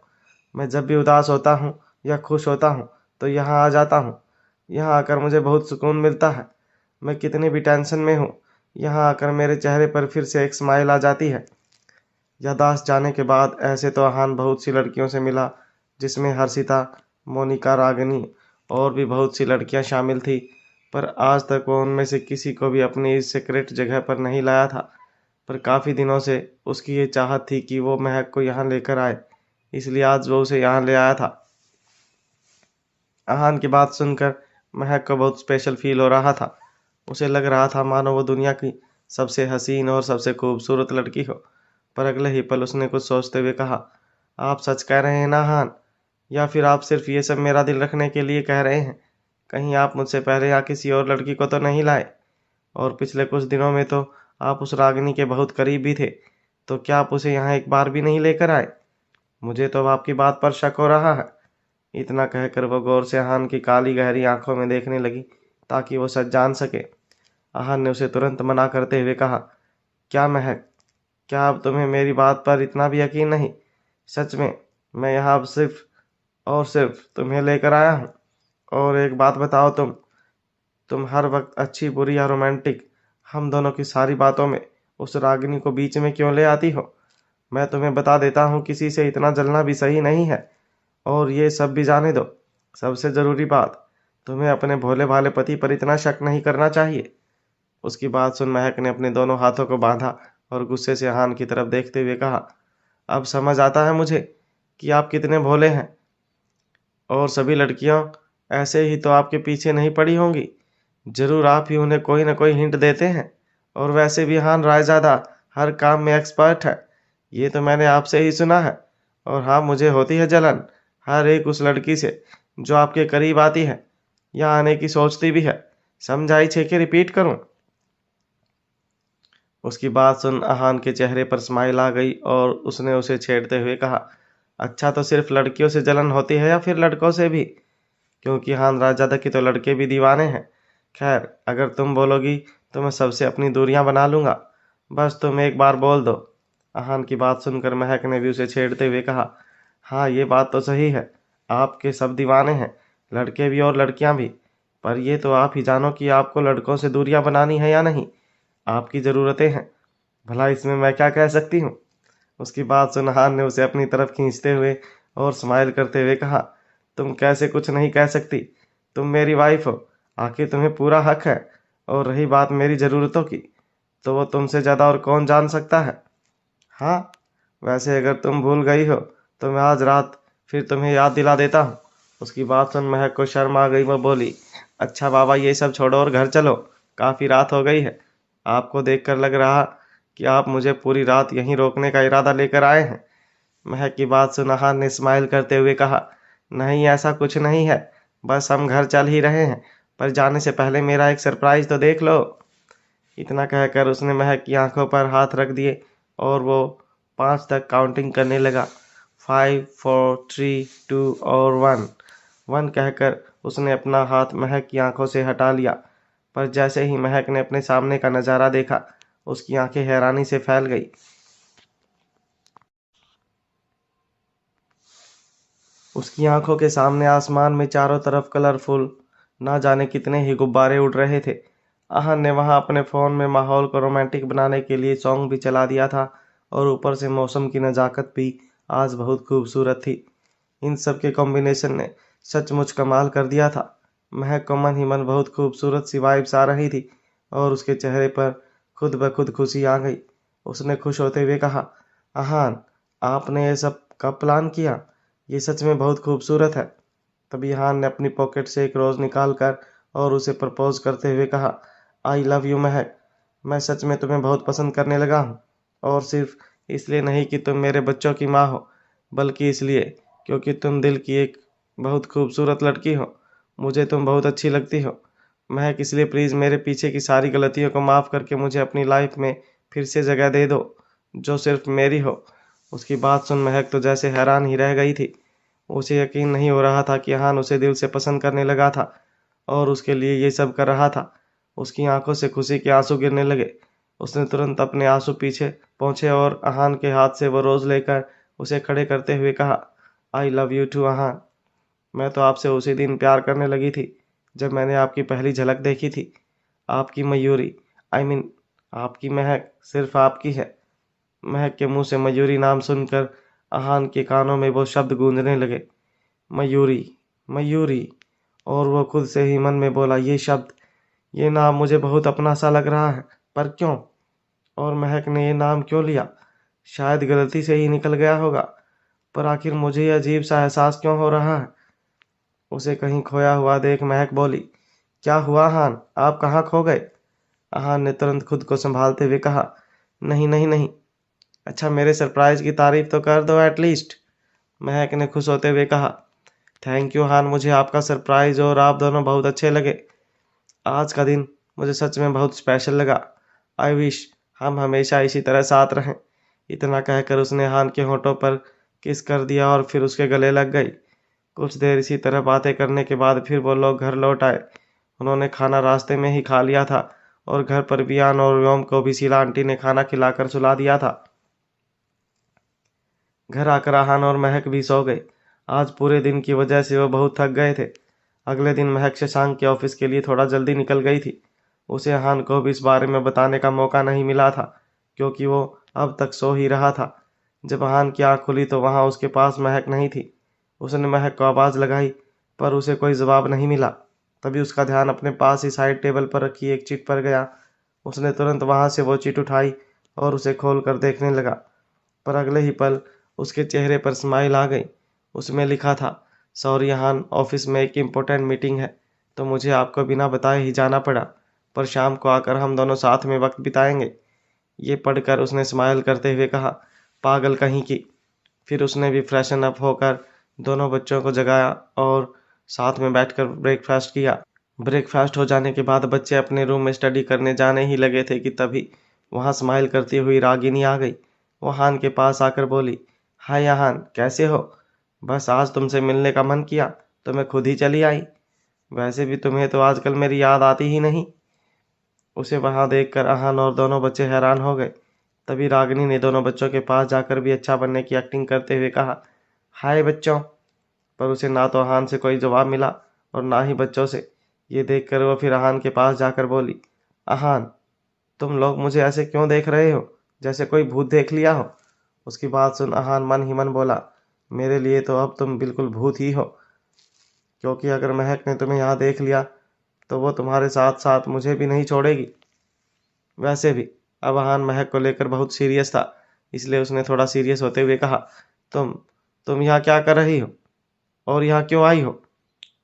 मैं जब भी उदास होता हूँ या खुश होता हूँ तो यहाँ आ जाता हूँ। यहाँ आकर मुझे बहुत सुकून मिलता है। मैं कितनी भी टेंशन में हूँ, यहाँ आकर मेरे चेहरे पर फिर से एक स्माइल आ जाती है। याददाश्त जाने के बाद ऐसे तो अहान बहुत सी लड़कियों से मिला, जिसमें हर्षिता, मोनिका, रागिनी और भी बहुत सी लड़कियां शामिल थी, पर आज तक वो उनमें से किसी को भी अपनी इस सीक्रेट जगह पर नहीं लाया था। पर काफ़ी दिनों से उसकी ये चाहत थी कि वो महक को यहाँ लेकर आए, इसलिए आज वो उसे यहाँ ले आया था। अहान की बात सुनकर महक को बहुत स्पेशल फील हो रहा था। उसे लग रहा था मानो वो दुनिया की सबसे हसीन और सबसे खूबसूरत लड़की हो। पर अगले ही पल उसने कुछ सोचते हुए कहा, आप सच कह रहे हैं ना हान, या फिर आप सिर्फ ये सब मेरा दिल रखने के लिए कह रहे हैं? कहीं आप मुझसे पहले यहाँ किसी और लड़की को तो नहीं लाए? और पिछले कुछ दिनों में तो आप उस रागिनी के बहुत करीब भी थे, तो क्या आप उसे यहाँ एक बार भी नहीं लेकर आए? मुझे तो अब आपकी बात पर शक हो रहा है। इतना कहकर वो गौर से अहान की काली गहरी आंखों में देखने लगी ताकि वो सच जान सके। अहान ने उसे तुरंत मना करते हुए कहा, क्या महक, क्या अब तुम्हें मेरी बात पर इतना भी यकीन नहीं? सच में मैं यहाँ अब सिर्फ और सिर्फ तुम्हें लेकर आया हूँ। और एक बात बताओ, तुम हर वक्त अच्छी बुरी या रोमांटिक हम दोनों की सारी बातों में उस रागिनी को बीच में क्यों ले आती हो? मैं तुम्हें बता देता हूँ, किसी से इतना जलना भी सही नहीं है। और ये सब भी जाने दो, सबसे जरूरी बात, तुम्हें अपने भोले भाले पति पर इतना शक नहीं करना चाहिए। उसकी बात सुन महक ने अपने दोनों हाथों को बांधा और गुस्से से अहान की तरफ देखते हुए कहा, अब समझ आता है मुझे कि आप कितने भोले हैं, और सभी लड़कियां ऐसे ही तो आपके पीछे नहीं पड़ी होंगी। जरूर आप ही उन्हें कोई न कोई हिंट देते हैं। और वैसे भी हान रायजादा हर काम में एक्सपर्ट है, ये तो मैंने आपसे ही सुना है। और हाँ, मुझे होती है जलन हर एक उस लड़की से जो आपके करीब आती है या आने की सोचती भी है। समझाई छे कि रिपीट करूं? उसकी बात सुन अहान के चेहरे पर स्माइल आ गई और उसने उसे छेड़ते हुए कहा, अच्छा, तो सिर्फ लड़कियों से जलन होती है या फिर लड़कों से भी? क्योंकि हान राजदा के तो लड़के भी दीवाने हैं। खैर, अगर तुम बोलोगी तो मैं सबसे अपनी दूरियां बना लूंगा। बस तुम एक बार बोल दो। अहान की बात सुनकर महक ने भी उसे छेड़ते हुए कहा, हाँ, ये बात तो सही है, आपके सब दीवाने हैं, लड़के भी और लड़कियां भी। पर ये तो आप ही जानो कि आपको लड़कों से दूरियां बनानी है या नहीं। आपकी ज़रूरतें हैं, भला इसमें मैं क्या कह सकती हूँ? उसकी बात सुन अहान ने उसे अपनी तरफ खींचते हुए और स्माइल करते हुए कहा, तुम कैसे कुछ नहीं कह सकती? तुम मेरी वाइफ हो, आखिर तुम्हें पूरा हक है। और रही बात मेरी ज़रूरतों की, तो वो तुमसे ज़्यादा और कौन जान सकता है। हाँ, वैसे अगर तुम भूल गई हो तो मैं आज रात फिर तुम्हें याद दिला देता हूँ। उसकी बात सुन महक को शर्म आ गई। वो बोली, अच्छा बाबा, ये सब छोड़ो और घर चलो, काफ़ी रात हो गई है। आपको देखकर लग रहा कि आप मुझे पूरी रात यहीं रोकने का इरादा लेकर आए हैं। महक की बात सुन अहान ने स्माइल करते हुए कहा, नहीं, ऐसा कुछ नहीं है, बस हम घर चल ही रहे हैं, पर जाने से पहले मेरा एक सरप्राइज तो देख लो। इतना कहकर उसने महक की आंखों पर हाथ रख दिए और वो 5 तक काउंटिंग करने लगा। 5, 4, 3, 2 और 1। 1 कहकर उसने अपना हाथ महक की आंखों से हटा लिया। पर जैसे ही महक ने अपने सामने का नज़ारा देखा, उसकी आंखें हैरानी से फैल गई। उसकी आंखों के सामने आसमान में चारों तरफ कलरफुल ना जाने कितने ही गुब्बारे उड़ रहे थे। आहन ने वहां अपने फ़ोन में माहौल को रोमांटिक बनाने के लिए सॉन्ग भी चला दिया था और ऊपर से मौसम की नज़ाकत भी आज बहुत खूबसूरत थी। इन सब के कॉम्बिनेशन ने सचमुच कमाल कर दिया था। महक को मन ही मन बहुत खूबसूरत सी वाइब्स आ रही थी और उसके चेहरे पर खुद ब खुद खुशी आ गई। उसने खुश होते हुए कहा, आहान, आपने ये सब कब प्लान किया? ये सच में बहुत खूबसूरत है। तभी हान ने अपनी पॉकेट से एक रोज़ निकाल कर और उसे प्रपोज करते हुए कहा, आई लव यू महक, मैं सच में तुम्हें बहुत पसंद करने लगा हूँ। और सिर्फ इसलिए नहीं कि तुम मेरे बच्चों की माँ हो, बल्कि इसलिए क्योंकि तुम दिल की एक बहुत खूबसूरत लड़की हो। मुझे तुम बहुत अच्छी लगती हो महक, इसलिए प्लीज़ मेरे पीछे की सारी गलतियों को माफ़ करके मुझे अपनी लाइफ में फिर से जगह दे दो, जो सिर्फ मेरी हो। उसकी बात सुन महक तो जैसे हैरान ही रह गई थी। उसे यकीन नहीं हो रहा था कि हान उसे दिल से पसंद करने लगा था और उसके लिए ये सब कर रहा था। उसकी आंखों से खुशी के आंसू गिरने लगे। उसने तुरंत अपने आंसू पीछे पहुंचे और अहान के हाथ से वो रोज़ लेकर उसे खड़े करते हुए कहा, I love you to Ahaan. मैं तो आपसे उसी दिन प्यार करने लगी थी जब मैंने आपकी पहली झलक देखी थी। आपकी मयूरी, आई मीन आपकी महक सिर्फ आपकी है। महक के मुंह से मयूरी नाम सुनकर अहान के कानों में वो शब्द गूंजने लगे, मयूरी, मयूरी। और वो खुद से ही मन में बोला, ये शब्द, ये नाम मुझे बहुत अपना सा लग रहा है, पर क्यों? और महक ने ये नाम क्यों लिया? शायद गलती से ही निकल गया होगा, पर आखिर मुझे ये अजीब सा एहसास क्यों हो रहा है? उसे कहीं खोया हुआ देख महक बोली, क्या हुआ हान, आप कहाँ खो गए? अहान ने तुरंत खुद को संभालते हुए कहा, नहीं नहीं नहीं। अच्छा, मेरे सरप्राइज की तारीफ तो कर दो एटलीस्ट। महक ने खुश होते हुए कहा, थैंक यू हान, मुझे आपका सरप्राइज और आप दोनों बहुत अच्छे लगे। आज का दिन मुझे सच में बहुत स्पेशल लगा। आई विश हम हमेशा इसी तरह साथ रहें। इतना कहकर उसने हान के होठों पर किस कर दिया और फिर उसके गले लग गई। कुछ देर इसी तरह बातें करने के बाद फिर वो लोग घर लौट आए। उन्होंने खाना रास्ते में ही खा लिया था और घर पर बियान और व्योम को भी शीला आंटी ने खाना खिलाकर सुला दिया था। घर आकर आहान और महक भी सो गए। आज पूरे दिन की वजह से वो बहुत थक गए थे। अगले दिन महक शशांक के ऑफिस के लिए थोड़ा जल्दी निकल गई थी। उसे आहान को भी इस बारे में बताने का मौका नहीं मिला था क्योंकि वो अब तक सो ही रहा था। जब आहान की आँख खुली तो वहाँ उसके पास महक नहीं थी। उसने महक को आवाज़ लगाई, पर उसे कोई जवाब नहीं मिला। तभी उसका ध्यान अपने पास ही साइड टेबल पर रखी एक चिट पर गया। उसने तुरंत वहां से वो चिट उठाई और उसे खोल कर देखने लगा, पर अगले ही पल उसके चेहरे पर स्माइल आ गई। उसमें लिखा था, सॉरी यहान, ऑफिस में एक इम्पोर्टेंट मीटिंग है तो मुझे आपको बिना बताए ही जाना पड़ा, पर शाम को आकर हम दोनों साथ में वक्त बिताएंगे। ये पढ़कर उसने स्माइल करते हुए कहा, पागल कहीं की। फिर उसने भी फ्रेशन अप होकर दोनों बच्चों को जगाया और साथ में बैठकर ब्रेकफास्ट किया। ब्रेकफास्ट हो जाने के बाद बच्चे अपने रूम में स्टडी करने जाने ही लगे थे कि तभी वहाँ स्माइल करती हुई रागिनी आ गई। वो हान के पास आकर बोली, हाय यहान, कैसे हो? बस आज तुमसे मिलने का मन किया तो मैं खुद ही चली आई। वैसे भी तुम्हें तो आजकल मेरी याद आती ही नहीं। उसे वहां देखकर अहान और दोनों बच्चे हैरान हो गए। तभी रागिनी ने दोनों बच्चों के पास जाकर भी अच्छा बनने की एक्टिंग करते हुए कहा, हाय बच्चों। पर उसे ना तो अहान से कोई जवाब मिला और ना ही बच्चों से। ये देखकर वो फिर अहान के पास जाकर बोली, अहान, तुम लोग मुझे ऐसे क्यों देख रहे हो, जैसे कोई भूत देख लिया हो? उसकी बात सुन अहान मन ही मन बोला, मेरे लिए तो अब तुम बिल्कुल भूत ही हो, क्योंकि अगर महक ने तुम्हें यहाँ देख लिया तो वो तुम्हारे साथ साथ मुझे भी नहीं छोड़ेगी। वैसे भी अब अहान महक को लेकर बहुत सीरियस था, इसलिए उसने थोड़ा सीरियस होते हुए कहा, तुम यहाँ क्या कर रही हो और यहाँ क्यों आई हो?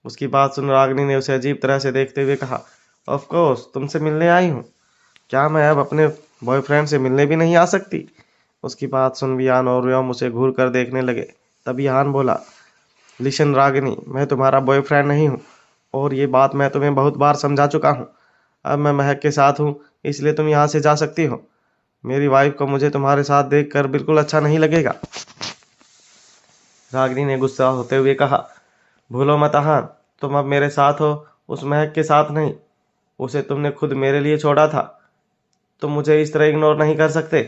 उसकी बात सुन रागिनी ने उसे अजीब तरह से देखते हुए कहा, ऑफ कोर्स तुमसे मिलने आई हूँ। क्या मैं अब अपने बॉयफ्रेंड से मिलने भी नहीं आ सकती? उसकी बात सुन वियान और व्योम उसे घूर कर देखने लगे। तभी यान बोला, लिशन रागिनी, मैं तुम्हारा बॉयफ्रेंड नहीं हूँ और ये बात मैं तुम्हें बहुत बार समझा चुका हूँ। अब मैं महक के साथ हूँ, इसलिए तुम यहाँ से जा सकती हो। मेरी वाइफ को मुझे तुम्हारे साथ देखकर बिल्कुल अच्छा नहीं लगेगा। रागिनी ने गुस्सा होते हुए कहा, भूलो मत अहान, तुम अब मेरे साथ हो, उस महक के साथ नहीं। उसे तुमने खुद मेरे लिए छोड़ा था, तुम मुझे इस तरह इग्नोर नहीं कर सकते।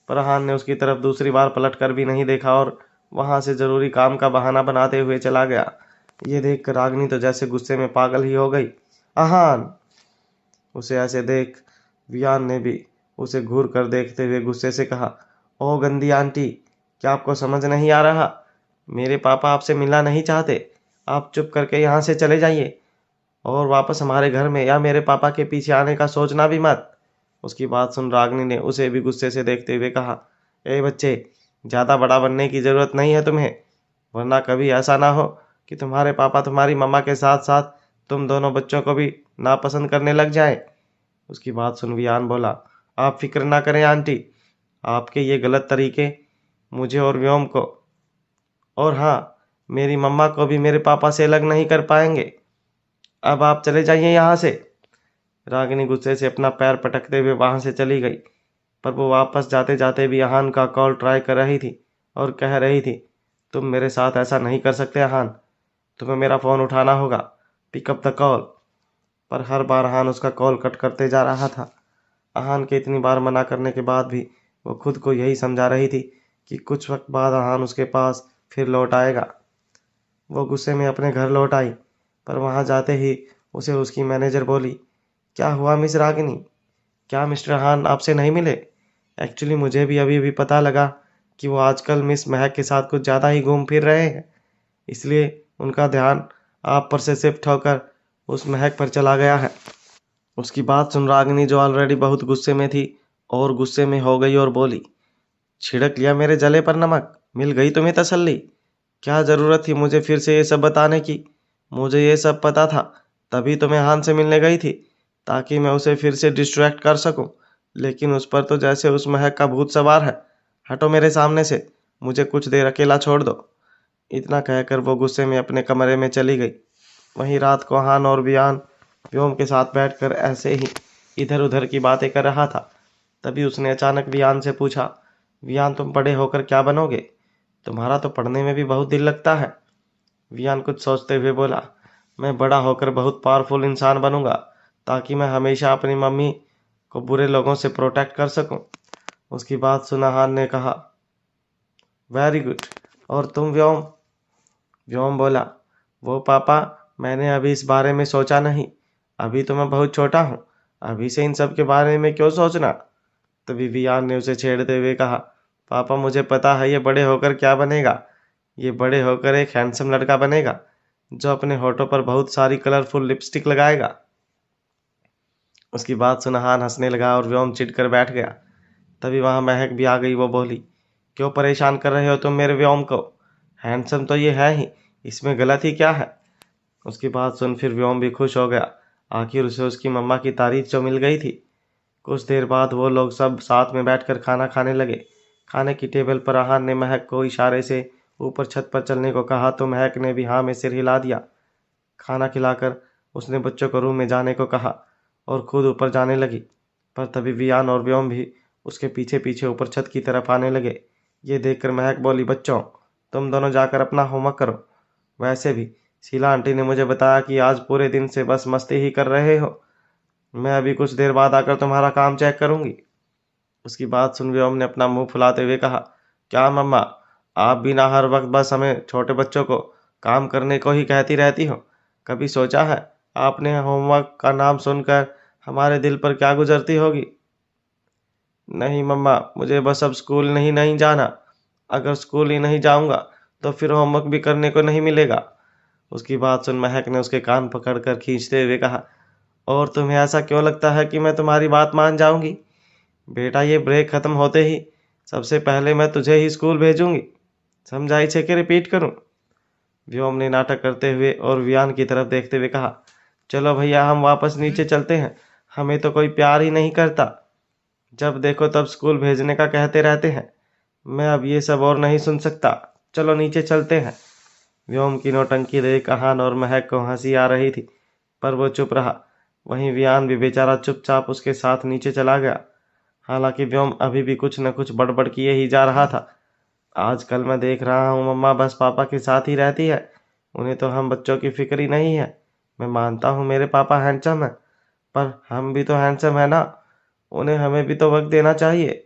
पर अहान ने उसकी तरफ दूसरी बार पलट कर भी नहीं देखा और वहां से जरूरी काम का बहाना बनाते हुए चला गया। ये देखकर रागिनी तो जैसे गुस्से में पागल ही हो गई। अहान! उसे ऐसे देख वियान ने भी उसे घूर कर देखते हुए गुस्से से कहा, ओ गंदी आंटी, क्या आपको समझ नहीं आ रहा? मेरे पापा आपसे मिलना नहीं चाहते। आप चुप करके यहाँ से चले जाइए और वापस हमारे घर में या मेरे पापा के पीछे आने का सोचना भी मत। उसकी बात सुन रागिनी ने उसे भी गुस्से से देखते हुए कहा, ए बच्चे, ज़्यादा बड़ा बनने की ज़रूरत नहीं है तुम्हें, वरना कभी ऐसा ना हो कि तुम्हारे पापा तुम्हारी मम्मा के साथ साथ तुम दोनों बच्चों को भी नापसंद करने लग जाए। उसकी बात सुन वियान बोला, आप फिक्र ना करें आंटी, आपके ये गलत तरीके मुझे और व्योम को, और हाँ, मेरी मम्मा को भी मेरे पापा से अलग नहीं कर पाएंगे। अब आप चले जाइए यहाँ से। रागिनी गुस्से से अपना पैर पटकते हुए वहां से चली गई, पर वो वापस जाते जाते भी अहान का कॉल ट्राई कर रही थी और कह रही थी, तुम मेरे साथ ऐसा नहीं कर सकते अहान, तुम्हें मेरा फ़ोन उठाना होगा, पिकअप द कॉल। पर हर बार अहान उसका कॉल कट करते जा रहा था। अहान के इतनी बार मना करने के बाद भी वो खुद को यही समझा रही थी कि कुछ वक्त बाद अहान उसके पास फिर लौट आएगा। वो गुस्से में अपने घर लौट आई, पर वहां जाते ही उसे उसकी मैनेजर बोली, क्या हुआ मिस रागिनी, क्या मिस्टर हान आपसे नहीं मिले? एक्चुअली मुझे भी अभी अभी पता लगा कि वो आजकल मिस महक के साथ कुछ ज़्यादा ही घूम फिर रहे हैं, इसलिए उनका ध्यान आप पर से शिफ्ट होकर उस महक पर चला गया है। उसकी बात सुन रागिनी, जो ऑलरेडी बहुत गुस्से में थी, और गुस्से में हो गई और बोली, छिड़क लिया मेरे जले पर नमक, मिल गई तुम्हें तसल्ली? क्या ज़रूरत थी मुझे फिर से ये सब बताने की? मुझे ये सब पता था, तभी तो मैं हान से मिलने गई थी, ताकि मैं उसे फिर से डिस्ट्रैक्ट कर सकूं। लेकिन उस पर तो जैसे उस महक का भूत सवार है। हटो मेरे सामने से, मुझे कुछ देर अकेला छोड़ दो। इतना कहकर वो गुस्से में अपने कमरे में चली गई। वहीं रात को हान और वियान व्योम के साथ बैठकर ऐसे ही इधर उधर की बातें कर रहा था। तभी उसने अचानक वियान से पूछा, वियान तुम बड़े होकर क्या बनोगे? तुम्हारा तो पढ़ने में भी बहुत दिल लगता है। वियान कुछ सोचते हुए बोला, मैं बड़ा होकर बहुत पावरफुल इंसान बनूंगा, ताकि मैं हमेशा अपनी मम्मी को बुरे लोगों से प्रोटेक्ट कर सकूं। उसकी बात सुना हान ने कहा, वेरी गुड, और तुम व्योम? व्योम बोला, वो पापा, मैंने अभी इस बारे में सोचा नहीं, अभी तो मैं बहुत छोटा हूँ, अभी से इन सब के बारे में क्यों सोचना? तभी वियान ने उसे छेड़ते हुए कहा, पापा मुझे पता है ये बड़े होकर क्या बनेगा, ये बड़े होकर एक हैंडसम लड़का बनेगा, जो अपने होठों पर बहुत सारी कलरफुल लिपस्टिक लगाएगा। उसकी बात सुन अहान हंसने लगा और व्योम चिढ़ कर बैठ गया। तभी वहां महक भी आ गई। वो बोली, क्यों परेशान कर रहे हो तुम मेरे व्योम को? हैंडसम तो ये है ही, इसमें गलत ही क्या है? उसकी बात सुन फिर व्योम भी खुश हो गया। आखिर उसे उसकी मम्मा की तारीफ जो मिल गई थी। कुछ देर बाद वो लोग सब साथ में बैठकर खाना खाने लगे। खाने की टेबल पर अहान ने महक को इशारे से ऊपर छत पर चलने को कहा तो महक ने भी हाँ में सिर हिला दिया। खाना खिलाकर उसने बच्चों को रूम में जाने को कहा और खुद ऊपर जाने लगी। पर तभी वियान और व्योम भी उसके पीछे पीछे ऊपर छत की तरफ आने लगे। ये देखकर महक बोली, बच्चों तुम दोनों जाकर अपना होमवर्क करो। वैसे भी शीला आंटी ने मुझे बताया कि आज पूरे दिन से बस मस्ती ही कर रहे हो। मैं अभी कुछ देर बाद आकर तुम्हारा काम चेक करूंगी। उसकी बात सुन व्योम ने अपना मुंह फुलाते हुए कहा, क्या मम्मा, आप भी ना हर वक्त बस हमें छोटे बच्चों को काम करने को ही कहती रहती हो? कभी सोचा है आपने होमवर्क का नाम सुनकर हमारे दिल पर क्या गुजरती होगी? नहीं मम्मा, मुझे बस अब स्कूल नहीं जाना। अगर स्कूल ही नहीं जाऊंगा तो फिर होमवर्क भी करने को नहीं मिलेगा। उसकी बात सुन महक ने उसके कान पकड़कर खींचते हुए कहा, और तुम्हें ऐसा क्यों लगता है कि मैं तुम्हारी बात मान जाऊंगी? बेटा, ये ब्रेक खत्म होते ही सबसे पहले मैं तुझे ही स्कूल भेजूंगी। समझाई छे कि रिपीट करूं? व्योम ने नाटक करते हुए और वियान की तरफ देखते हुए कहा, चलो भैया हम वापस नीचे चलते हैं। हमें तो कोई प्यार ही नहीं करता। जब देखो तब स्कूल भेजने का कहते रहते हैं। मैं अब ये सब और नहीं सुन सकता। चलो नीचे चलते हैं। व्योम की नौटंकी देख अहान और महक को हंसी आ रही थी, पर वो चुप रहा। वहीं वियान भी बेचारा चुपचाप उसके साथ नीचे चला गया। हालांकि व्योम अभी भी कुछ न कुछ बड़बड़ किए ही जा रहा था। आजकल मैं देख रहा हूँ मम्मा बस पापा के साथ ही रहती है। उन्हें तो हम बच्चों की फिक्र ही नहीं है। मैं मानता हूँ मेरे पापा हैंडसम है, पर हम भी तो हैंडसम है ना। उन्हें हमें भी तो वक्त देना चाहिए।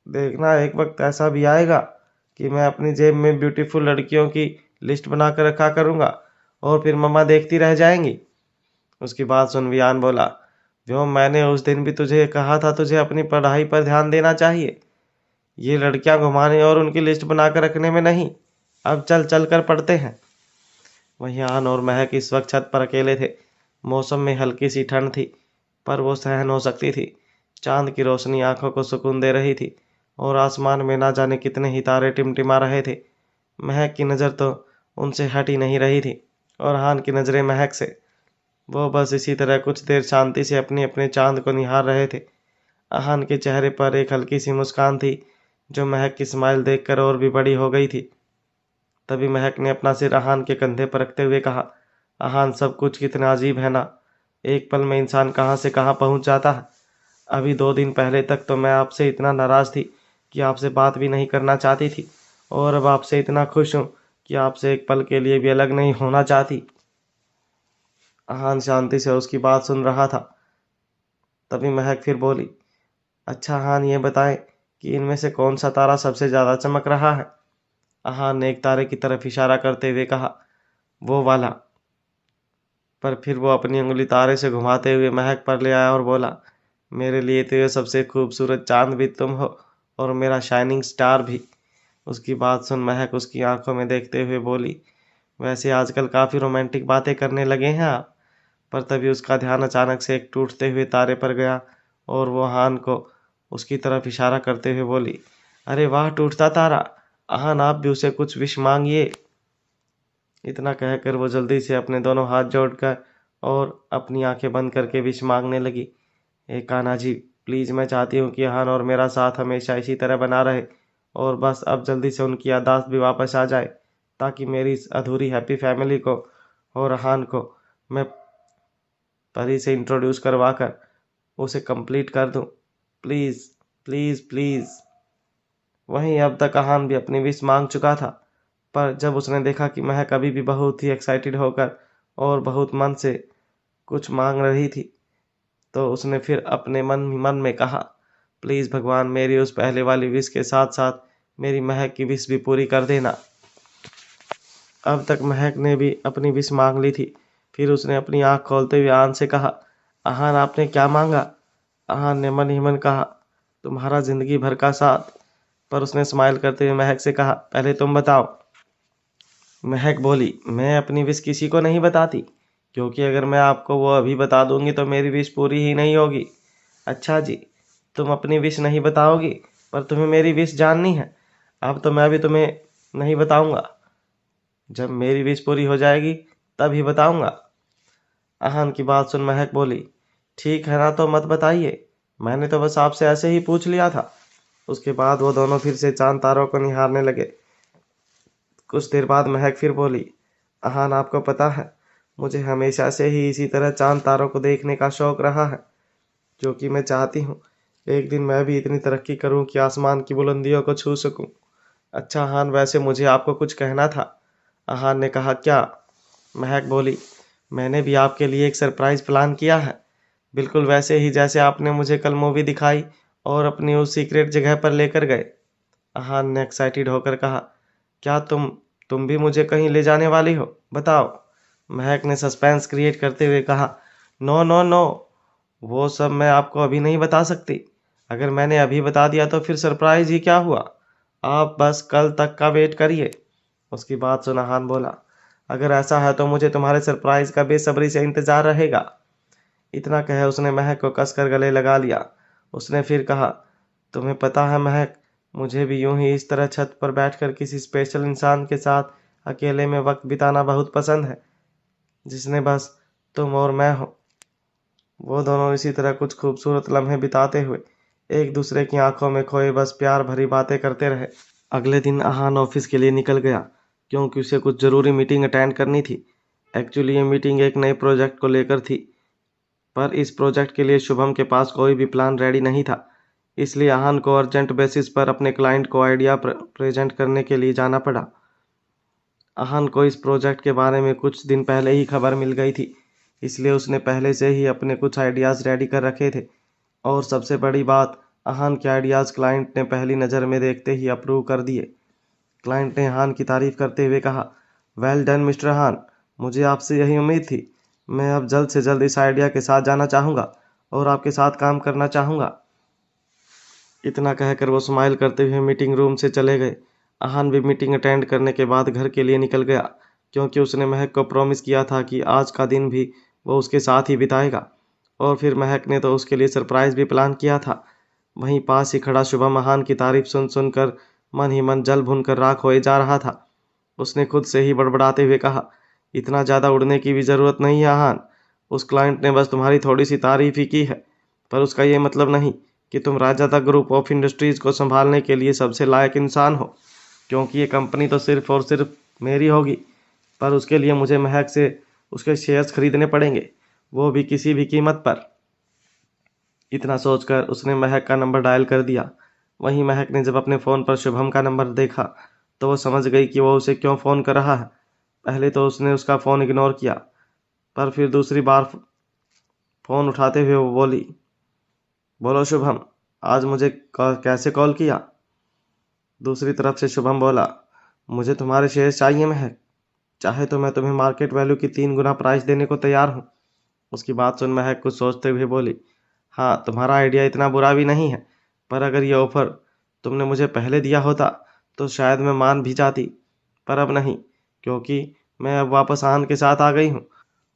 देखना एक वक्त ऐसा भी आएगा कि मैं अपनी जेब में ब्यूटीफुल लड़कियों की लिस्ट बनाकर रखा करूँगा और फिर मम्मा देखती रह जाएंगी। उसकी बात सुन वियान बोला, व्योम मैंने उस दिन भी तुझे कहा था तुझे अपनी पढ़ाई पर ध्यान देना चाहिए, ये लड़कियां घुमाने और उनकी लिस्ट बनाकर रखने में नहीं। अब चल चल कर पढ़ते हैं। वहीं आन और महक इस वक्त छत पर अकेले थे। मौसम में हल्की सी ठंड थी, पर वो सहन हो सकती थी। चांद की रोशनी आंखों को सुकून दे रही थी और आसमान में ना जाने कितने ही तारे टिमटिमा रहे थे। महक की नज़र तो उनसे हट ही नहीं रही थी और हान की नज़रें महक से। वो बस इसी तरह कुछ देर शांति से अपने अपने चांद को निहार रहे थे। अहान के चेहरे पर एक हल्की सी मुस्कान थी जो महक की स्माइल देखकर और भी बड़ी हो गई थी। तभी महक ने अपना सिर अहान के कंधे पर रखते हुए कहा, अहान सब कुछ कितना अजीब है ना। एक पल में इंसान कहाँ से कहाँ पहुँच जाता है। अभी 2 दिन पहले तक तो मैं आपसे इतना नाराज़ थी कि आपसे बात भी नहीं करना चाहती थी, और अब आपसे इतना खुश हूँ कि आपसे एक पल के लिए भी अलग नहीं होना चाहती। अहान शांति से उसकी बात सुन रहा था। तभी महक फिर बोली, अच्छा अहान ये बताएं कि इनमें से कौन सा तारा सबसे ज़्यादा चमक रहा है? अहान ने एक तारे की तरफ इशारा करते हुए कहा, वो वाला। पर फिर वो अपनी उंगली तारे से घुमाते हुए महक पर ले आया और बोला, मेरे लिए तो ये सबसे खूबसूरत चांद भी तुम हो और मेरा शाइनिंग स्टार भी। उसकी बात सुन महक उसकी आंखों में देखते हुए बोली, वैसे आजकल काफ़ी रोमांटिक बातें करने लगे हैं आप। पर तभी उसका ध्यान अचानक से एक टूटते हुए तारे पर गया और वो हान को उसकी तरफ इशारा करते हुए बोली, अरे वाह टूटता तारा, अहान आप भी उसे कुछ विश मांगिए। इतना कहकर वो जल्दी से अपने दोनों हाथ जोड़कर और अपनी आंखें बंद करके विश मांगने लगी। कान्हा जी प्लीज़, मैं चाहती हूँ कि अहान और मेरा साथ हमेशा इसी तरह बना रहे और बस अब जल्दी से उनकी याददाश्त भी वापस आ जाए, ताकि मेरी इस अधूरी हैप्पी फैमिली को और अहान को मैं परी से इंट्रोड्यूस करवा कर उसे कंप्लीट कर दूं। Please please please. वहीं अब तक अहान भी अपनी विश मांग चुका था, पर जब उसने देखा कि महक अभी भी बहुत ही एक्साइटेड होकर और बहुत मन से कुछ मांग रही थी, तो उसने फिर अपने मन में कहा, प्लीज़ भगवान मेरी उस पहले वाली विश के साथ साथ मेरी महक की विश भी पूरी कर देना। अब तक महक ने भी अपनी विश मांग ली थी। फिर उसने अपनी आंख खोलते हुए आहान से कहा, अहान आपने क्या मांगा? अहान ने मन ही मन कहा, तुम्हारा जिंदगी भर का साथ। पर उसने स्माइल करते हुए महक से कहा, पहले तुम बताओ। महक बोली, मैं अपनी विश किसी को नहीं बताती, क्योंकि अगर मैं आपको वो अभी बता दूंगी तो मेरी विश पूरी ही नहीं होगी। अच्छा जी, तुम अपनी विश नहीं बताओगी, पर तुम्हें मेरी विश जाननी है। अब तो मैं भी तुम्हें नहीं बताऊंगा, जब मेरी विश पूरी हो जाएगी तब ही बताऊंगा। अहान की बात सुन महक बोली, ठीक है ना, तो मत बताइए, मैंने तो बस आपसे ऐसे ही पूछ लिया था। उसके बाद वो दोनों फिर से चांद तारों को निहारने लगे। कुछ देर बाद महक फिर बोली, अहान आपको पता है, मुझे हमेशा से ही इसी तरह चांद तारों को देखने का शौक रहा है, क्योंकि मैं चाहती हूँ एक दिन मैं भी इतनी तरक्की करूँ कि आसमान की बुलंदियों को छू सकूँ। अच्छा अहान, वैसे मुझे आपको कुछ कहना था। अहान ने कहा, क्या? महक बोली, मैंने भी आपके लिए एक सरप्राइज प्लान किया है, बिल्कुल वैसे ही जैसे आपने मुझे कल मूवी दिखाई और अपनी उस सीक्रेट जगह पर लेकर गए। अहान ने एक्साइटेड होकर कहा, क्या तुम भी मुझे कहीं ले जाने वाली हो? बताओ। महक ने सस्पेंस क्रिएट करते हुए कहा, नो नो नो, वो सब मैं आपको अभी नहीं बता सकती। अगर मैंने अभी बता दिया तो फिर सरप्राइज ही क्या हुआ। आप बस कल तक का वेट करिए। उसकी बात सुन अहान बोला, अगर ऐसा है तो मुझे तुम्हारे सरप्राइज का बेसब्री से इंतजार रहेगा। इतना कहे उसने महक को कसकर गले लगा लिया। उसने फिर कहा, तुम्हें पता है महक, मुझे भी यूं ही इस तरह छत पर बैठकर किसी स्पेशल इंसान के साथ अकेले में वक्त बिताना बहुत पसंद है, जिसने बस तुम और मैं हो। वो दोनों इसी तरह कुछ खूबसूरत लम्हे बिताते हुए एक दूसरे की आंखों में खोए बस प्यार भरी बातें करते रहे। अगले दिन अहान ऑफिस के लिए निकल गया, क्योंकि उसे कुछ ज़रूरी मीटिंग अटेंड करनी थी। एक्चुअली ये मीटिंग एक नए प्रोजेक्ट को लेकर थी, पर इस प्रोजेक्ट के लिए शुभम के पास कोई भी प्लान रेडी नहीं था, इसलिए अहान को अर्जेंट बेसिस पर अपने क्लाइंट को आइडिया प्रेजेंट करने के लिए जाना पड़ा। अहान को इस प्रोजेक्ट के बारे में कुछ दिन पहले ही खबर मिल गई थी, इसलिए उसने पहले से ही अपने कुछ आइडियाज़ रेडी कर रखे थे। और सबसे बड़ी बात, अहान के आइडियाज़ क्लाइंट ने पहली नज़र में देखते ही अप्रूव कर दिए। क्लाइंट ने अहान की तारीफ करते हुए कहा, वेल डन मिस्टर अहान, मुझे आपसे यही उम्मीद थी। मैं अब जल्द से जल्द इस आइडिया के साथ जाना चाहूँगा और आपके साथ काम करना चाहूँगा। इतना कहकर वो स्माइल करते हुए मीटिंग रूम से चले गए। अहान भी मीटिंग अटेंड करने के बाद घर के लिए निकल गया, क्योंकि उसने महक को प्रॉमिस किया था कि आज का दिन भी वो उसके साथ ही बिताएगा। और फिर महक ने तो उसके लिए सरप्राइज भी प्लान किया था। वहीं पास ही खड़ा शुभम अहान की तारीफ सुन सुनकर मन ही मन जल भुन कर राख होए जा रहा था। उसने खुद से ही बड़बड़ाते हुए कहा, इतना ज़्यादा उड़ने की भी ज़रूरत नहीं है अहान, उस क्लाइंट ने बस तुम्हारी थोड़ी सी तारीफ ही की है, पर उसका ये मतलब नहीं कि तुम राजादा ग्रुप ऑफ इंडस्ट्रीज़ को संभालने के लिए सबसे लायक इंसान हो, क्योंकि ये कंपनी तो सिर्फ और सिर्फ मेरी होगी, पर उसके लिए मुझे महक से उसके शेयर्स खरीदने पड़ेंगे, वो भी किसी भी कीमत पर। इतना सोचकर उसने महक का नंबर डायल कर दिया। वहीं महक ने जब अपने फ़ोन पर शुभम का नंबर देखा तो वो समझ गई कि वो उसे क्यों फ़ोन कर रहा है। पहले तो उसने उसका फ़ोन इग्नोर किया, पर फिर दूसरी बार फ़ोन उठाते हुए वो बोली, बोलो शुभम, आज मुझे कैसे कॉल किया? दूसरी तरफ से शुभम बोला, मुझे तुम्हारे शेयर चाहिए महक, चाहे तो मैं तुम्हें मार्केट वैल्यू की 3 गुना प्राइस देने को तैयार हूँ। उसकी बात सुन महक कुछ सोचते हुए बोली, हाँ तुम्हारा आइडिया इतना बुरा भी नहीं है, पर अगर ये ऑफ़र तुमने मुझे पहले दिया होता तो शायद मैं मान भी जाती, पर अब नहीं, क्योंकि मैं अब वापस आन के साथ आ गई हूँ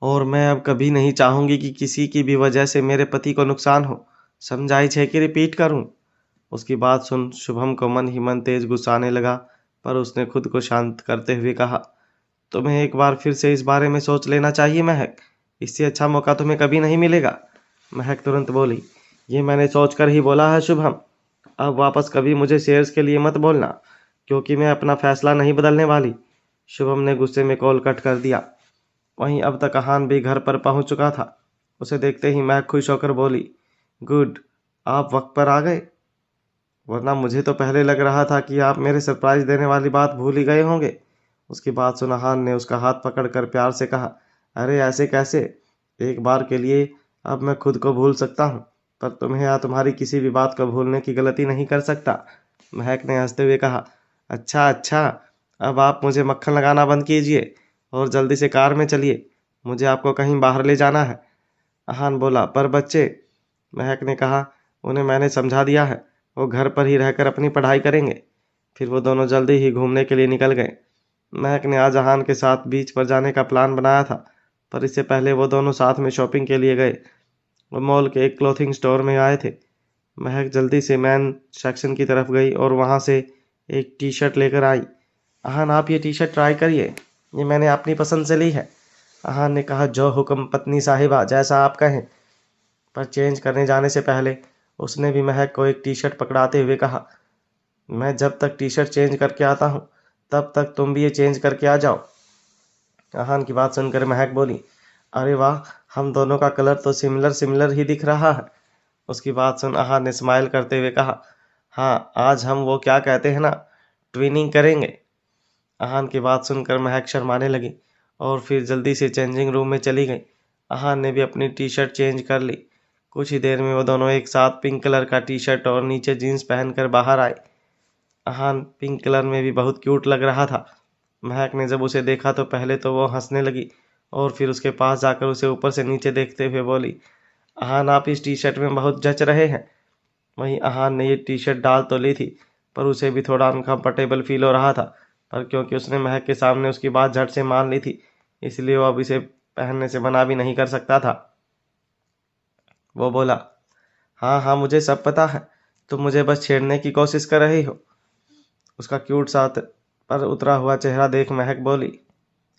और मैं अब कभी नहीं चाहूँगी कि किसी की भी वजह से मेरे पति को नुकसान हो। समझाई छे कि रिपीट करूँ? उसकी बात सुन शुभम को मन ही मन तेज गुस्सा आने लगा, पर उसने खुद को शांत करते हुए कहा, तुम्हें एक बार फिर से इस बारे में सोच लेना चाहिए महक, इससे अच्छा मौका तुम्हें कभी नहीं मिलेगा। महक तुरंत बोली, ये मैंने सोचकर ही बोला है शुभम, अब वापस कभी मुझे शेयर्स के लिए मत बोलना, क्योंकि मैं अपना फैसला नहीं बदलने वाली। शुभम ने गुस्से में कॉल कट कर दिया। वहीं अब तक अहान भी घर पर पहुंच चुका था। उसे देखते ही महक खुश होकर बोली, गुड, आप वक्त पर आ गए, वरना मुझे तो पहले लग रहा था कि आप मेरे सरप्राइज देने वाली बात भूल ही गए होंगे। उसकी बात सुन अहान ने उसका हाथ पकड़कर प्यार से कहा, अरे ऐसे कैसे, एक बार के लिए अब मैं खुद को भूल सकता हूँ, पर तुम्हें या तुम्हारी किसी भी बात को भूलने की गलती नहीं कर सकता। महक ने हंसते हुए कहा, अच्छा अच्छा, अब आप मुझे मक्खन लगाना बंद कीजिए और जल्दी से कार में चलिए, मुझे आपको कहीं बाहर ले जाना है। अहान बोला, पर बच्चे? महक ने कहा, उन्हें मैंने समझा दिया है, वो घर पर ही रहकर अपनी पढ़ाई करेंगे। फिर वो दोनों जल्दी ही घूमने के लिए निकल गए। महक ने आज अहान के साथ बीच पर जाने का प्लान बनाया था, पर इससे पहले वो दोनों साथ में शॉपिंग के लिए गए। वो मॉल के एक क्लोथिंग स्टोर में आए थे। महक जल्दी से मैन सेक्शन की तरफ गई और वहां से एक टी शर्ट लेकर आई। अहान, आप ये टी शर्ट ट्राई करिए, ये मैंने अपनी पसंद से ली है। अहान ने कहा, जो हुक्म पत्नी साहिबा, जैसा आप कहें। पर चेंज करने जाने से पहले उसने भी महक को एक टी शर्ट पकड़ाते हुए कहा, मैं जब तक टी शर्ट चेंज करके आता हूँ तब तक तुम भी ये चेंज करके आ जाओ। अहान की बात सुनकर महक बोली, अरे वाह, हम दोनों का कलर तो सिमिलर सिमिलर ही दिख रहा है। उसकी बात सुन अहान ने स्माइल करते हुए कहा, हाँ, आज हम वो क्या कहते हैं ना, ट्विनिंग करेंगे। अहान की बात सुनकर महक शर्माने लगी और फिर जल्दी से चेंजिंग रूम में चली गई। अहान ने भी अपनी टी शर्ट चेंज कर ली। कुछ ही देर में वो दोनों एक साथ पिंक कलर का टी शर्ट और नीचे जीन्स पहनकर बाहर आए। अहान पिंक कलर में भी बहुत क्यूट लग रहा था। महक ने जब उसे देखा तो पहले तो वो हंसने लगी और फिर उसके पास जाकर उसे ऊपर से नीचे देखते हुए बोली, अहान, आप इस टी शर्ट में बहुत जच रहे हैं। वहीं अहान ने ये टी शर्ट डाल तो ली थी, पर उसे भी थोड़ा अनकंफर्टेबल फील हो रहा था, पर क्योंकि उसने महक के सामने उसकी बात झट से मान ली थी, इसलिए वो अब इसे पहनने से मना भी नहीं कर सकता था। वो बोला, हाँ हाँ, मुझे सब पता है, तुम मुझे बस छेड़ने की कोशिश कर रही हो। उसका क्यूट सा पर उतरा हुआ चेहरा देख महक बोली,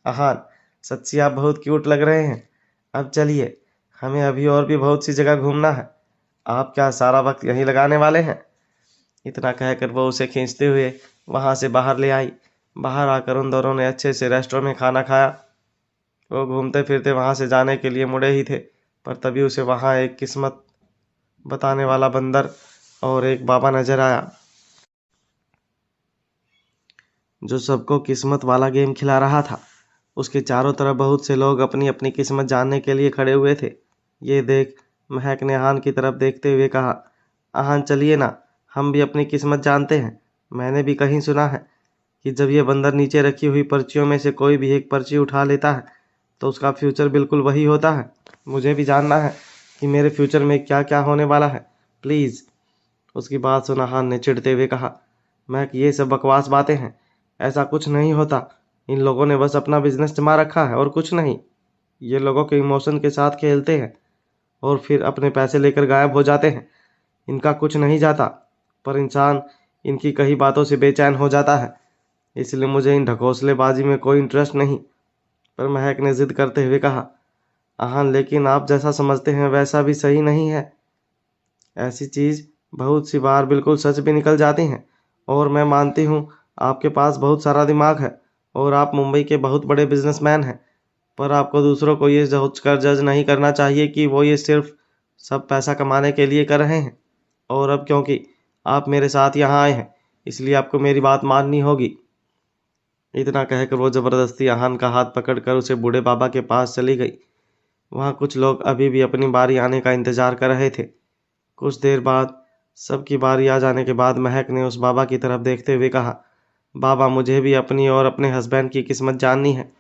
अहान, सच्ची आप बहुत क्यूट लग रहे हैं। अब चलिए, हमें अभी और भी बहुत सी जगह घूमना है। आप क्या सारा वक्त यहीं लगाने वाले हैं? इतना कहकर वो उसे खींचते हुए वहां से बाहर ले आई। बाहर आकर उन दोनों ने अच्छे से रेस्टोरेंट में खाना खाया। वो घूमते फिरते वहां से जाने के लिए मुड़े ही थे, पर तभी उसे वहां एक किस्मत बताने वाला बंदर और एक बाबा नजर आया, जो सबको किस्मत वाला गेम खिला रहा था। उसके चारों तरफ बहुत से लोग अपनी अपनी किस्मत जानने के लिए खड़े हुए थे। ये देख महक ने अहान की तरफ देखते हुए कहा, अहान, चलिए ना, हम भी अपनी किस्मत जानते हैं। मैंने भी कहीं सुना है कि जब ये बंदर नीचे रखी हुई पर्चियों में से कोई भी एक पर्ची उठा लेता है तो उसका फ्यूचर बिल्कुल वही होता है। मुझे भी जानना है कि मेरे फ्यूचर में क्या क्या होने वाला है, प्लीज़। उसकी बात सुन अहान ने चिढ़ते हुए कहा, महक, ये सब बकवास बातें हैं, ऐसा कुछ नहीं होता। इन लोगों ने बस अपना बिजनेस जमा रखा है और कुछ नहीं। ये लोगों के इमोशन के साथ खेलते हैं और फिर अपने पैसे लेकर गायब हो जाते हैं। इनका कुछ नहीं जाता, पर इंसान इनकी कई बातों से बेचैन हो जाता है। इसलिए मुझे इन ढकोसलेबाजी में कोई इंटरेस्ट नहीं। पर महक ने जिद करते हुए कहा, अहान, लेकिन आप जैसा समझते हैं वैसा भी सही नहीं है। ऐसी चीज़ बहुत सी बार बिल्कुल सच भी निकल जाती हैं। और मैं मानती हूँ आपके पास बहुत सारा दिमाग है और आप मुंबई के बहुत बड़े बिजनेसमैन हैं, पर आपको दूसरों को ये सोचकर जज नहीं करना चाहिए कि वो ये सिर्फ सब पैसा कमाने के लिए कर रहे हैं। और अब क्योंकि आप मेरे साथ यहाँ आए हैं, इसलिए आपको मेरी बात माननी होगी। इतना कहकर वो जबरदस्ती अहान का हाथ पकड़कर उसे बूढ़े बाबा के पास चली गई। वहाँ कुछ लोग अभी भी अपनी बारी आने का इंतजार कर रहे थे। कुछ देर बाद सबकी बारी आ जाने के बाद महक ने उस बाबा की तरफ देखते हुए कहा, बाबा, मुझे भी अपनी और अपने हस्बैंड की किस्मत जाननी है।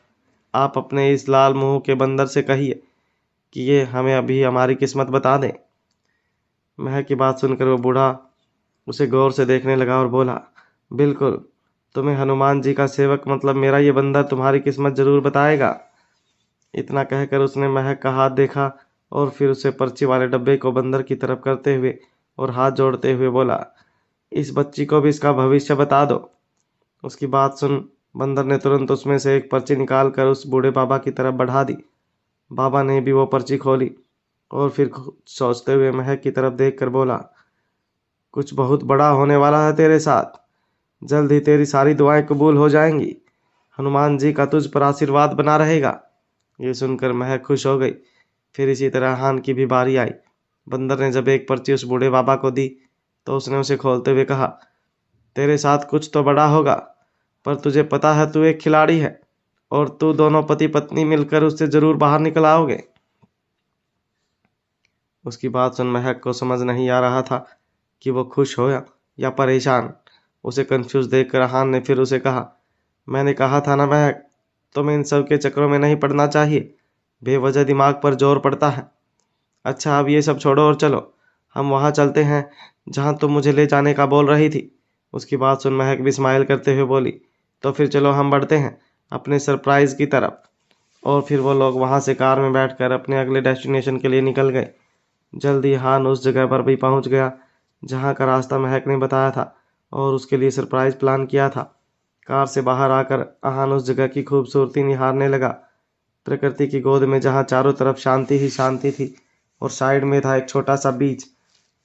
आप अपने इस लाल मुंह के बंदर से कहिए कि ये हमें अभी हमारी किस्मत बता दें। महक की बात सुनकर वो बूढ़ा उसे गौर से देखने लगा और बोला, बिल्कुल, तुम्हें हनुमान जी का सेवक मतलब मेरा ये बंदर तुम्हारी किस्मत जरूर बताएगा। इतना कहकर उसने महक का हाथ देखा और फिर उसे पर्ची वाले डब्बे को बंदर की तरफ करते हुए और हाथ जोड़ते हुए बोला, इस बच्ची को भी इसका भविष्य बता दो। उसकी बात सुन बंदर ने तुरंत उसमें से एक पर्ची निकाल कर उस बूढ़े बाबा की तरफ बढ़ा दी। बाबा ने भी वो पर्ची खोली और फिर सोचते हुए महक की तरफ देखकर बोला, कुछ बहुत बड़ा होने वाला है तेरे साथ। जल्द ही तेरी सारी दुआएं कबूल हो जाएंगी। हनुमान जी का तुझ पर आशीर्वाद बना रहेगा। ये सुनकर महक खुश हो गई। फिर इसी तरह अहान की भी बारी आई। बंदर ने जब एक पर्ची उस बूढ़े बाबा को दी तो उसने उसे खोलते हुए कहा, तेरे साथ कुछ तो बड़ा होगा, पर तुझे पता है तू एक खिलाड़ी है और तू दोनों पति पत्नी मिलकर उससे जरूर बाहर निकल आओगे। उसकी बात सुन महक को समझ नहीं आ रहा था कि वो खुश हो या परेशान। उसे कंफ्यूज देखकर अहान ने फिर उसे कहा, मैंने कहा था ना महक, तुम्हें इन सब के चक्करों में नहीं पड़ना चाहिए। बेवजह दिमाग पर जोर पड़ता है। अच्छा, अब ये सब छोड़ो और चलो, हम वहाँ चलते हैं जहाँ तुम मुझे ले जाने का बोल रही थी। उसकी बात सुन महक भी स्माइल करते हुए बोली, तो फिर चलो हम बढ़ते हैं अपने सरप्राइज की तरफ। और फिर वो लोग वहाँ से कार में बैठकर अपने अगले डेस्टिनेशन के लिए निकल गए। जल्दी हान उस जगह पर भी पहुँच गया जहाँ का रास्ता महक ने बताया था और उसके लिए सरप्राइज प्लान किया था। कार से बाहर आकर अहान उस जगह की खूबसूरती निहारने लगा। प्रकृति की गोद में जहाँ चारों तरफ शांति ही शांति थी और साइड में था एक छोटा सा बीच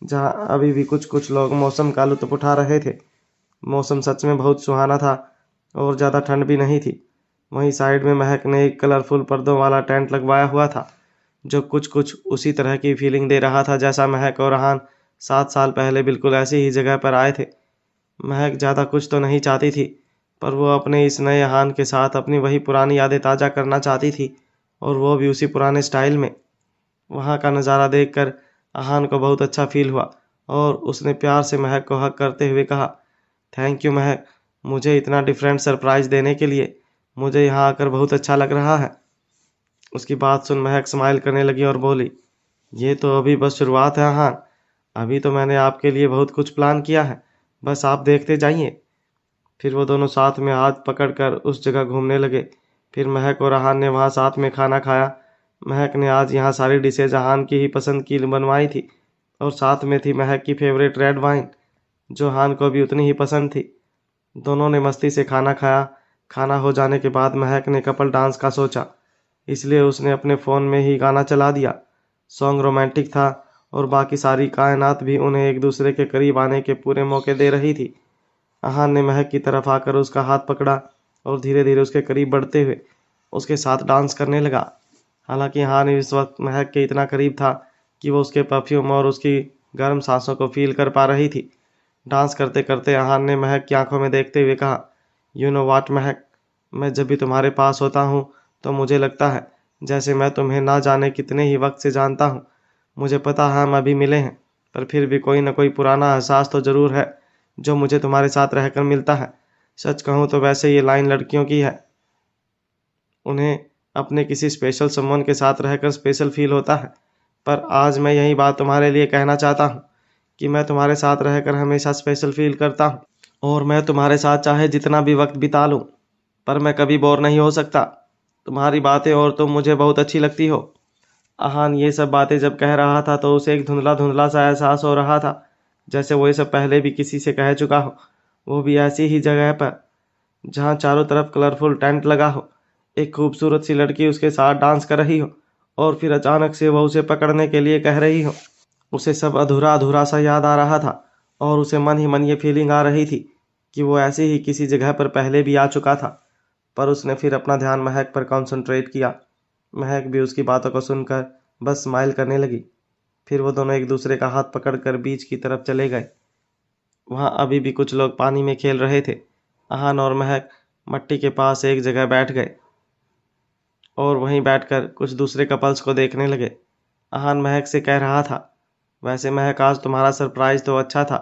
जहाँ अभी भी कुछ कुछ लोग मौसम का लुत्फ उठा रहे थे। मौसम सच में बहुत सुहाना था और ज़्यादा ठंड भी नहीं थी। वहीं साइड में महक ने एक कलरफुल पर्दों वाला टेंट लगवाया हुआ था जो कुछ कुछ उसी तरह की फीलिंग दे रहा था जैसा महक और अहान 7 साल पहले बिल्कुल ऐसी ही जगह पर आए थे। महक ज़्यादा कुछ तो नहीं चाहती थी, पर वो अपने इस नए अहान के साथ अपनी वही पुरानी यादें ताज़ा करना चाहती थी और वो भी उसी पुराने स्टाइल में। वहाँ का नज़ारा देखकर अहान को बहुत अच्छा फील हुआ और उसने प्यार से महक को हक करते हुए कहा, थैंक यू महक, मुझे इतना डिफरेंट सरप्राइज़ देने के लिए। मुझे यहाँ आकर बहुत अच्छा लग रहा है। उसकी बात सुन महक स्माइल करने लगी और बोली, ये तो अभी बस शुरुआत है अहान, अभी तो मैंने आपके लिए बहुत कुछ प्लान किया है, बस आप देखते जाइए। फिर वो दोनों साथ में हाथ पकड़कर उस जगह घूमने लगे। फिर महक और अहान ने वहाँ साथ में खाना खाया। महक ने आज यहाँ सारी डिशेज अहान की ही पसंद की बनवाई थी और साथ में थी महक की फेवरेट रेड वाइन जो अहान को भी उतनी ही पसंद थी। दोनों ने मस्ती से खाना खाया। खाना हो जाने के बाद महक ने कपल डांस का सोचा, इसलिए उसने अपने फ़ोन में ही गाना चला दिया। सॉन्ग रोमांटिक था और बाकी सारी कायनात भी उन्हें एक दूसरे के करीब आने के पूरे मौके दे रही थी। अहान ने महक की तरफ आकर उसका हाथ पकड़ा और धीरे धीरे उसके करीब बढ़ते हुए उसके साथ डांस करने लगा। हालांकि अहान इस वक्त महक के इतना करीब था कि वो उसके परफ्यूम और उसकी गर्म सांसों को फील कर पा रही थी। डांस करते करते अहान ने महक की आंखों में देखते हुए कहा, यू नो वाट महक, मैं जब भी तुम्हारे पास होता हूँ तो मुझे लगता है जैसे मैं तुम्हें ना जाने कितने ही वक्त से जानता हूँ। मुझे पता है हम अभी मिले हैं, पर फिर भी कोई ना कोई पुराना एहसास तो ज़रूर है जो मुझे तुम्हारे साथ रहकर मिलता है। सच कहूँ तो वैसे ये लाइन लड़कियों की है, उन्हें अपने किसी स्पेशल समवन के साथ रहकर स्पेशल फील होता है। पर आज मैं यही बात तुम्हारे लिए कहना चाहता हूँ कि मैं तुम्हारे साथ रहकर हमेशा स्पेशल फील करता हूँ और मैं तुम्हारे साथ चाहे जितना भी वक्त बिता लूँ, पर मैं कभी बोर नहीं हो सकता। तुम्हारी बातें और तुम मुझे बहुत अच्छी लगती हो। अहान ये सब बातें जब कह रहा था तो उसे एक धुंधला धुंधला सा एहसास हो रहा था जैसे वो ये सब पहले भी किसी से कह चुका हो, वो भी ऐसी ही जगह पर जहाँ चारों तरफ कलरफुल टेंट लगा हो, एक खूबसूरत सी लड़की उसके साथ डांस कर रही हो और फिर अचानक से वह उसे पकड़ने के लिए कह रही हो। उसे सब अधूरा अधूरा सा याद आ रहा था और उसे मन ही मन ये फीलिंग आ रही थी कि वो ऐसे ही किसी जगह पर पहले भी आ चुका था। पर उसने फिर अपना ध्यान महक पर कंसंट्रेट किया। महक भी उसकी बातों को सुनकर बस स्माइल करने लगी। फिर वो दोनों एक दूसरे का हाथ पकड़कर बीच की तरफ चले गए। वहाँ अभी भी कुछ लोग पानी में खेल रहे थे। अहान और महक मट्टी के पास एक जगह बैठ गए और वहीं बैठकर कुछ दूसरे कपल्स को देखने लगे। अहान महक से कह रहा था, वैसे महक आज तुम्हारा सरप्राइज तो अच्छा था,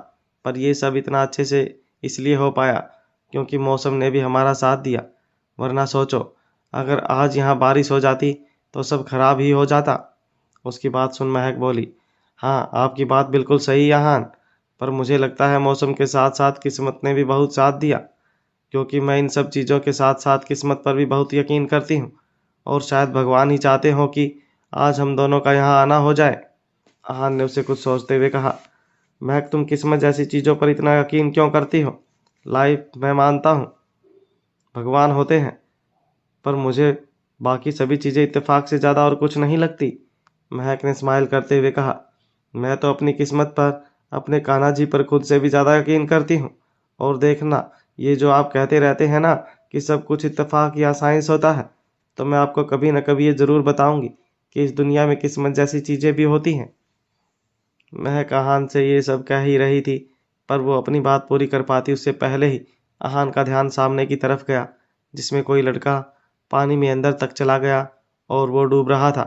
पर ये सब इतना अच्छे से इसलिए हो पाया क्योंकि मौसम ने भी हमारा साथ दिया, वरना सोचो अगर आज यहाँ बारिश हो जाती तो सब खराब ही हो जाता। उसकी बात सुन महक बोली, हाँ आपकी बात बिल्कुल सही है अहान, पर मुझे लगता है मौसम के साथ साथ किस्मत ने भी बहुत साथ दिया, क्योंकि मैं इन सब चीज़ों के साथ साथ किस्मत पर भी बहुत यकीन करती हूँ और शायद भगवान ही चाहते हो कि आज हम दोनों का यहाँ आना हो जाए। अहान ने उसे कुछ सोचते हुए कहा, महक तुम किस्मत जैसी चीज़ों पर इतना यकीन क्यों करती हो? लाइफ मैं मानता हूँ भगवान होते हैं, पर मुझे बाकी सभी चीज़ें इत्तेफाक से ज़्यादा और कुछ नहीं लगती। महक ने स्माइल करते हुए कहा, मैं तो अपनी किस्मत पर, अपने कान्हा जी पर खुद से भी ज़्यादा यकीन करती हूँ। और देखना, ये जो आप कहते रहते हैं ना कि सब कुछ इत्तेफाक या साइंस होता है, तो मैं आपको कभी न कभी ये ज़रूर बताऊंगी कि इस दुनिया में किस्मत जैसी चीज़ें भी होती हैं। महक अहान से ये सब कह ही रही थी, पर वो अपनी बात पूरी कर पाती उससे पहले ही अहान का ध्यान सामने की तरफ गया जिसमें कोई लड़का पानी में अंदर तक चला गया और वो डूब रहा था।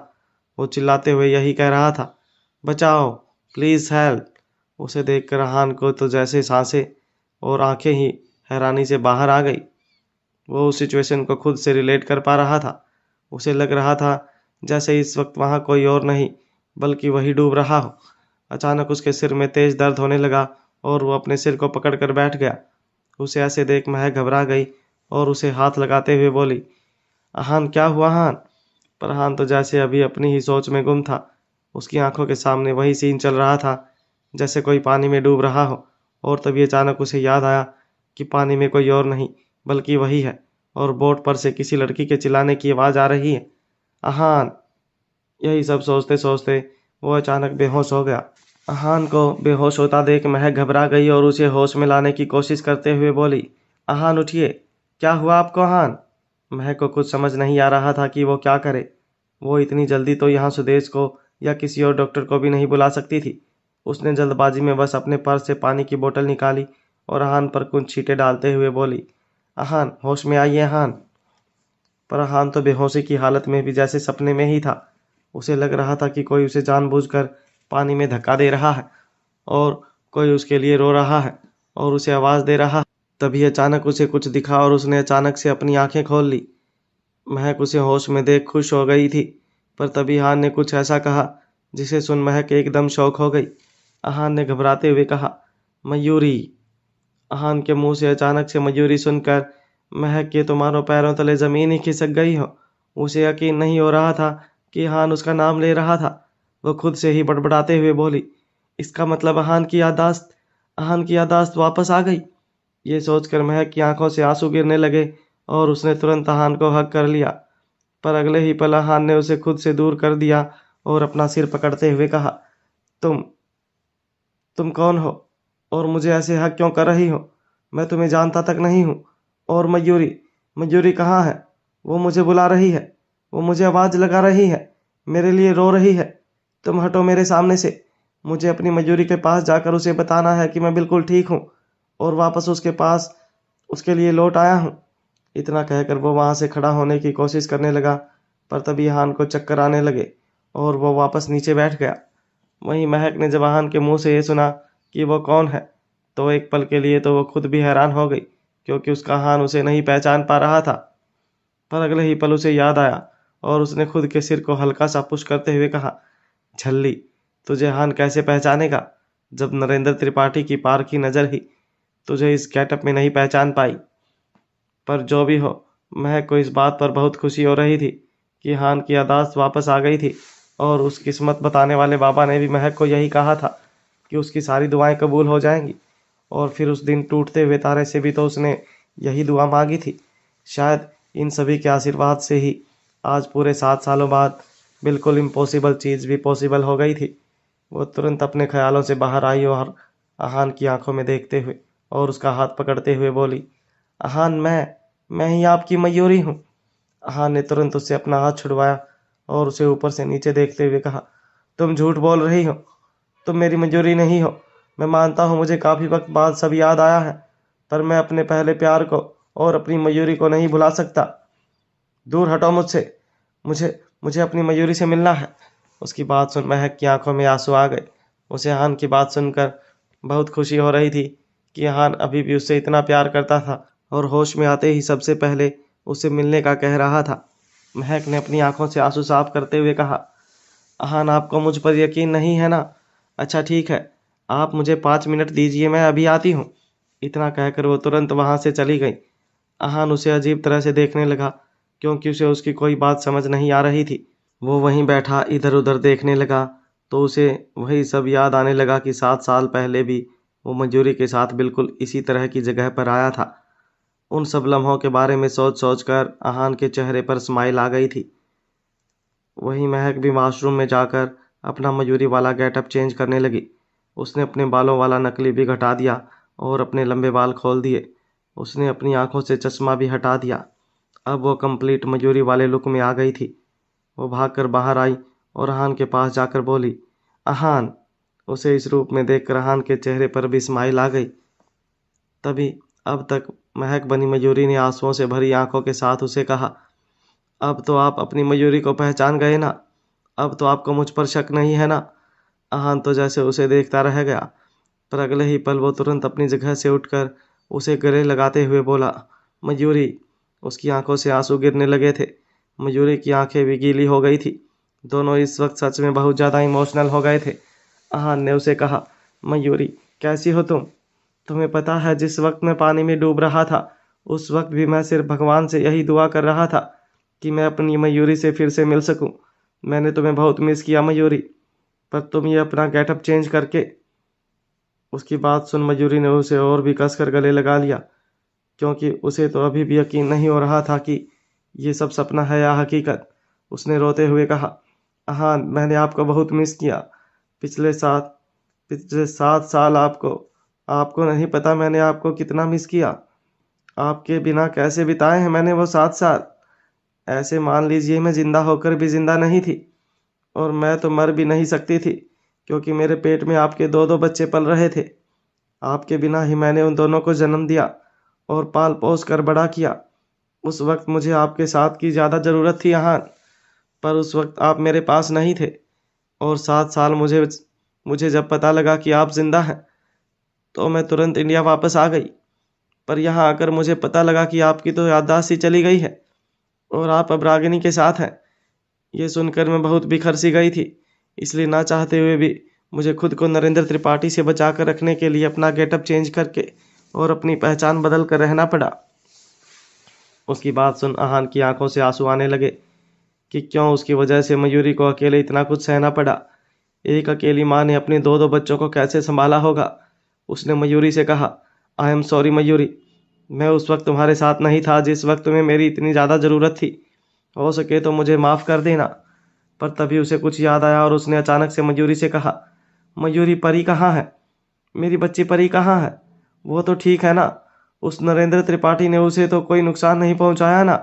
वो चिल्लाते हुए यही कह रहा था, बचाओ, प्लीज़ हेल्प। उसे देखकर अहान को तो जैसे सांसें और आंखें ही हैरानी से बाहर आ गई। वो उस सिचुएशन को खुद से रिलेट कर पा रहा था। उसे लग रहा था जैसे इस वक्त वहाँ कोई और नहीं बल्कि वही डूब रहा हो। अचानक उसके सिर में तेज दर्द होने लगा और वो अपने सिर को पकड़ कर बैठ गया। उसे ऐसे देख महक घबरा गई और उसे हाथ लगाते हुए बोली, अहान क्या हुआ अहान? पर अहान तो जैसे अभी अपनी ही सोच में गुम था। उसकी आंखों के सामने वही सीन चल रहा था जैसे कोई पानी में डूब रहा हो। और तभी अचानक उसे याद आया कि पानी में कोई और नहीं बल्कि वही है, और बोट पर से किसी लड़की के चिल्लाने की आवाज़ आ रही है, अहान। यही सब सोचते सोचते वो अचानक बेहोश हो गया। अहान को बेहोश होता देख महक घबरा गई और उसे होश में लाने की कोशिश करते हुए बोली, अहान उठिए, क्या हुआ आपको अहान? महक को कुछ समझ नहीं आ रहा था कि वो क्या करे। वो इतनी जल्दी तो यहाँ सुदेश को या किसी और डॉक्टर को भी नहीं बुला सकती थी। उसने जल्दबाजी में बस अपने पर्स से पानी की बोतल निकाली और अहान पर कुछ छींटे डालते हुए बोली, अहान होश में आइए अहान। पर अहान तो बेहोशी की हालत में भी जैसे सपने में ही था। उसे लग रहा था कि कोई उसे जानबूझकर पानी में धक्का दे रहा है और कोई उसके लिए रो रहा है और उसे आवाज़ दे रहा है। तभी अचानक उसे कुछ दिखा और उसने अचानक से अपनी आंखें खोल ली। महक उसे होश में देख खुश हो गई थी, पर तभी अहान ने कुछ ऐसा कहा जिसे सुन महक एकदम शौक हो गई। अहान ने घबराते हुए कहा, मयूरी। अहान के मुंह से अचानक से मयूरी सुनकर महक के तो मानो पैरों तले जमीन ही खिसक गई हो। उसे यकीन नहीं हो रहा था कि अहान उसका नाम ले रहा था। वो खुद से ही बड़बड़ाते हुए बोली, इसका मतलब अहान की यादाश्त वापस आ गई। ये सोचकर महक की आंखों से आंसू गिरने लगे और उसने तुरंत अहान को हक कर लिया। पर अगले ही पल अहान ने उसे खुद से दूर कर दिया और अपना सिर पकड़ते हुए कहा, तुम कौन हो और मुझे ऐसे हक क्यों कर रही हो? मैं तुम्हें जानता तक नहीं हूँ। और मयूरी कहाँ है? वो मुझे बुला रही है, वो मुझे आवाज़ लगा रही है, मेरे लिए रो रही है। तुम हटो मेरे सामने से। मुझे अपनी मयूरी के पास जाकर उसे बताना है कि मैं बिल्कुल ठीक हूँ और वापस उसके पास उसके लिए लौट आया हूँ। इतना कहकर वो वहाँ से खड़ा होने की कोशिश करने लगा, पर तभी अहान को चक्कर आने लगे और वो वापस नीचे बैठ गया। वहीं महक ने जब अहान के मुंह से ये सुना कि वो कौन है, तो एक पल के लिए तो वो खुद भी हैरान हो गई, क्योंकि उसका अहान उसे नहीं पहचान पा रहा था। पर अगले ही पल उसे याद आया और उसने खुद के सिर को हल्का सा पुश करते हुए कहा, झल्ली, तुझे अहान कैसे पहचानेगा जब नरेंद्र त्रिपाठी की पार की नज़र ही तुझे इस गेटअप में नहीं पहचान पाई। पर जो भी हो, महक को इस बात पर बहुत खुशी हो रही थी कि अहान की यादाश्त वापस आ गई थी। और उस किस्मत बताने वाले बाबा ने भी महक को यही कहा था कि उसकी सारी दुआएं कबूल हो जाएंगी। और फिर उस दिन टूटते हुए तारे से भी तो उसने यही दुआ मांगी थी। शायद इन सभी के आशीर्वाद से ही आज पूरे 7 सालों बाद बिल्कुल इम्पॉसिबल चीज़ भी पॉसिबल हो गई थी। वो तुरंत अपने ख्यालों से बाहर आई और अहान की आंखों में देखते हुए और उसका हाथ पकड़ते हुए बोली, अहान, मैं ही आपकी मयूरी हूँ। अहान ने तुरंत उससे अपना हाथ छुड़वाया और उसे ऊपर से नीचे देखते हुए कहा, तुम झूठ बोल रही हो, तुम मेरी मयूरी नहीं हो। मैं मानता हूँ मुझे काफ़ी वक्त बाद सब याद आया है, पर मैं अपने पहले प्यार को और अपनी मयूरी को नहीं भुला सकता। दूर हटो मुझसे, मुझे मुझे अपनी मयूरी से मिलना है। उसकी बात सुन महक की आंखों में आंसू आ गए। उसे अहान की बात सुनकर बहुत खुशी हो रही थी कि अहान अभी भी उससे इतना प्यार करता था और होश में आते ही सबसे पहले उससे मिलने का कह रहा था। महक ने अपनी आंखों से आंसू साफ करते हुए कहा, अहान, आपको मुझ पर यकीन नहीं है ना? अच्छा ठीक है, आप मुझे 5 मिनट दीजिए, मैं अभी आती हूँ। इतना कहकर वो तुरंत वहाँ से चली गई। अहान उसे अजीब तरह से देखने लगा, क्योंकि उसे उसकी कोई बात समझ नहीं आ रही थी। वो वहीं बैठा इधर उधर देखने लगा तो उसे वही सब याद आने लगा कि 7 साल पहले भी वो मयूरी के साथ बिल्कुल इसी तरह की जगह पर आया था। उन सब लम्हों के बारे में सोच सोच कर अहान के चेहरे पर स्माइल आ गई थी। वहीं महक भी वॉशरूम में जाकर अपना मयूरी वाला गेटअप चेंज करने लगी। उसने अपने बालों वाला नकली भी घटा दिया और अपने लंबे बाल खोल दिए। उसने अपनी आंखों से चश्मा भी हटा दिया। अब वो कंप्लीट मयूरी वाले लुक में आ गई थी। वो भागकर बाहर आई और अहान के पास जाकर बोली, अहान। उसे इस रूप में देखकर अहान के चेहरे पर भी स्माइल आ गई। तभी अब तक महक बनी मयूरी ने आंसुओं से भरी आंखों के साथ उसे कहा, अब तो आप अपनी मयूरी को पहचान गए ना? अब तो आपको मुझ पर शक नहीं है ना? अहान तो जैसे उसे देखता रह गया, पर अगले ही पल वो तुरंत अपनी जगह से उठकर उसे गले लगाते हुए बोला, मयूरी। उसकी आंखों से आंसू गिरने लगे थे। मयूरी की आंखें भी गीली हो गई थी। दोनों इस वक्त सच में बहुत ज़्यादा इमोशनल हो गए थे। अहान ने उसे कहा, मयूरी कैसी हो तुम? तुम्हें पता है जिस वक्त मैं पानी में डूब रहा था उस वक्त भी मैं सिर्फ भगवान से यही दुआ कर रहा था कि मैं अपनी मयूरी से फिर से मिल सकूं। मैंने तुम्हें बहुत मिस किया मयूरी, पर तुम ये अपना गेटअप चेंज करके। उसकी बात सुन मयूरी ने उसे और भी कसकर गले लगा लिया, क्योंकि उसे तो अभी भी यकीन नहीं हो रहा था कि ये सब सपना है या हकीकत। उसने रोते हुए कहा, हाँ मैंने आपको बहुत मिस किया। पिछले 7 साल आपको नहीं पता मैंने आपको कितना मिस किया। आपके बिना कैसे बिताए हैं मैंने वो 7 साल। ऐसे मान लीजिए मैं जिंदा होकर भी जिंदा नहीं थी, और मैं तो मर भी नहीं सकती थी, क्योंकि मेरे पेट में आपके 2-2 बच्चे पल रहे थे। आपके बिना ही मैंने उन दोनों को जन्म दिया और पाल पोस कर बड़ा किया। उस वक्त मुझे आपके साथ की ज़्यादा ज़रूरत थी यहाँ, पर उस वक्त आप मेरे पास नहीं थे। और 7 साल मुझे जब पता लगा कि आप जिंदा हैं, तो मैं तुरंत इंडिया वापस आ गई। पर यहाँ आकर मुझे पता लगा कि आपकी तो याददाश्त ही चली गई है और आप अब रागिनी के साथ हैं। ये सुनकर मैं बहुत बिखर सी गई थी, इसलिए ना चाहते हुए भी मुझे खुद को नरेंद्र त्रिपाठी से बचा कर रखने के लिए अपना गेटअप चेंज करके और अपनी पहचान बदल कर रहना पड़ा। उसकी बात सुन आहान की आंखों से आंसू आने लगे कि क्यों उसकी वजह से मयूरी को अकेले इतना कुछ सहना पड़ा। एक अकेली माँ ने अपने 2-2 बच्चों को कैसे संभाला होगा। उसने मयूरी से कहा, आई एम सॉरी मयूरी, मैं उस वक्त तुम्हारे साथ नहीं था जिस वक्त तुम्हें मेरी इतनी ज़्यादा ज़रूरत थी। हो सके तो मुझे माफ़ कर देना। पर तभी उसे कुछ याद आया और उसने अचानक से मयूरी से कहा, मयूरी परी कहाँ है? मेरी बच्ची परी कहाँ है? वो तो ठीक है ना? उस नरेंद्र त्रिपाठी ने उसे तो कोई नुकसान नहीं पहुंचाया ना?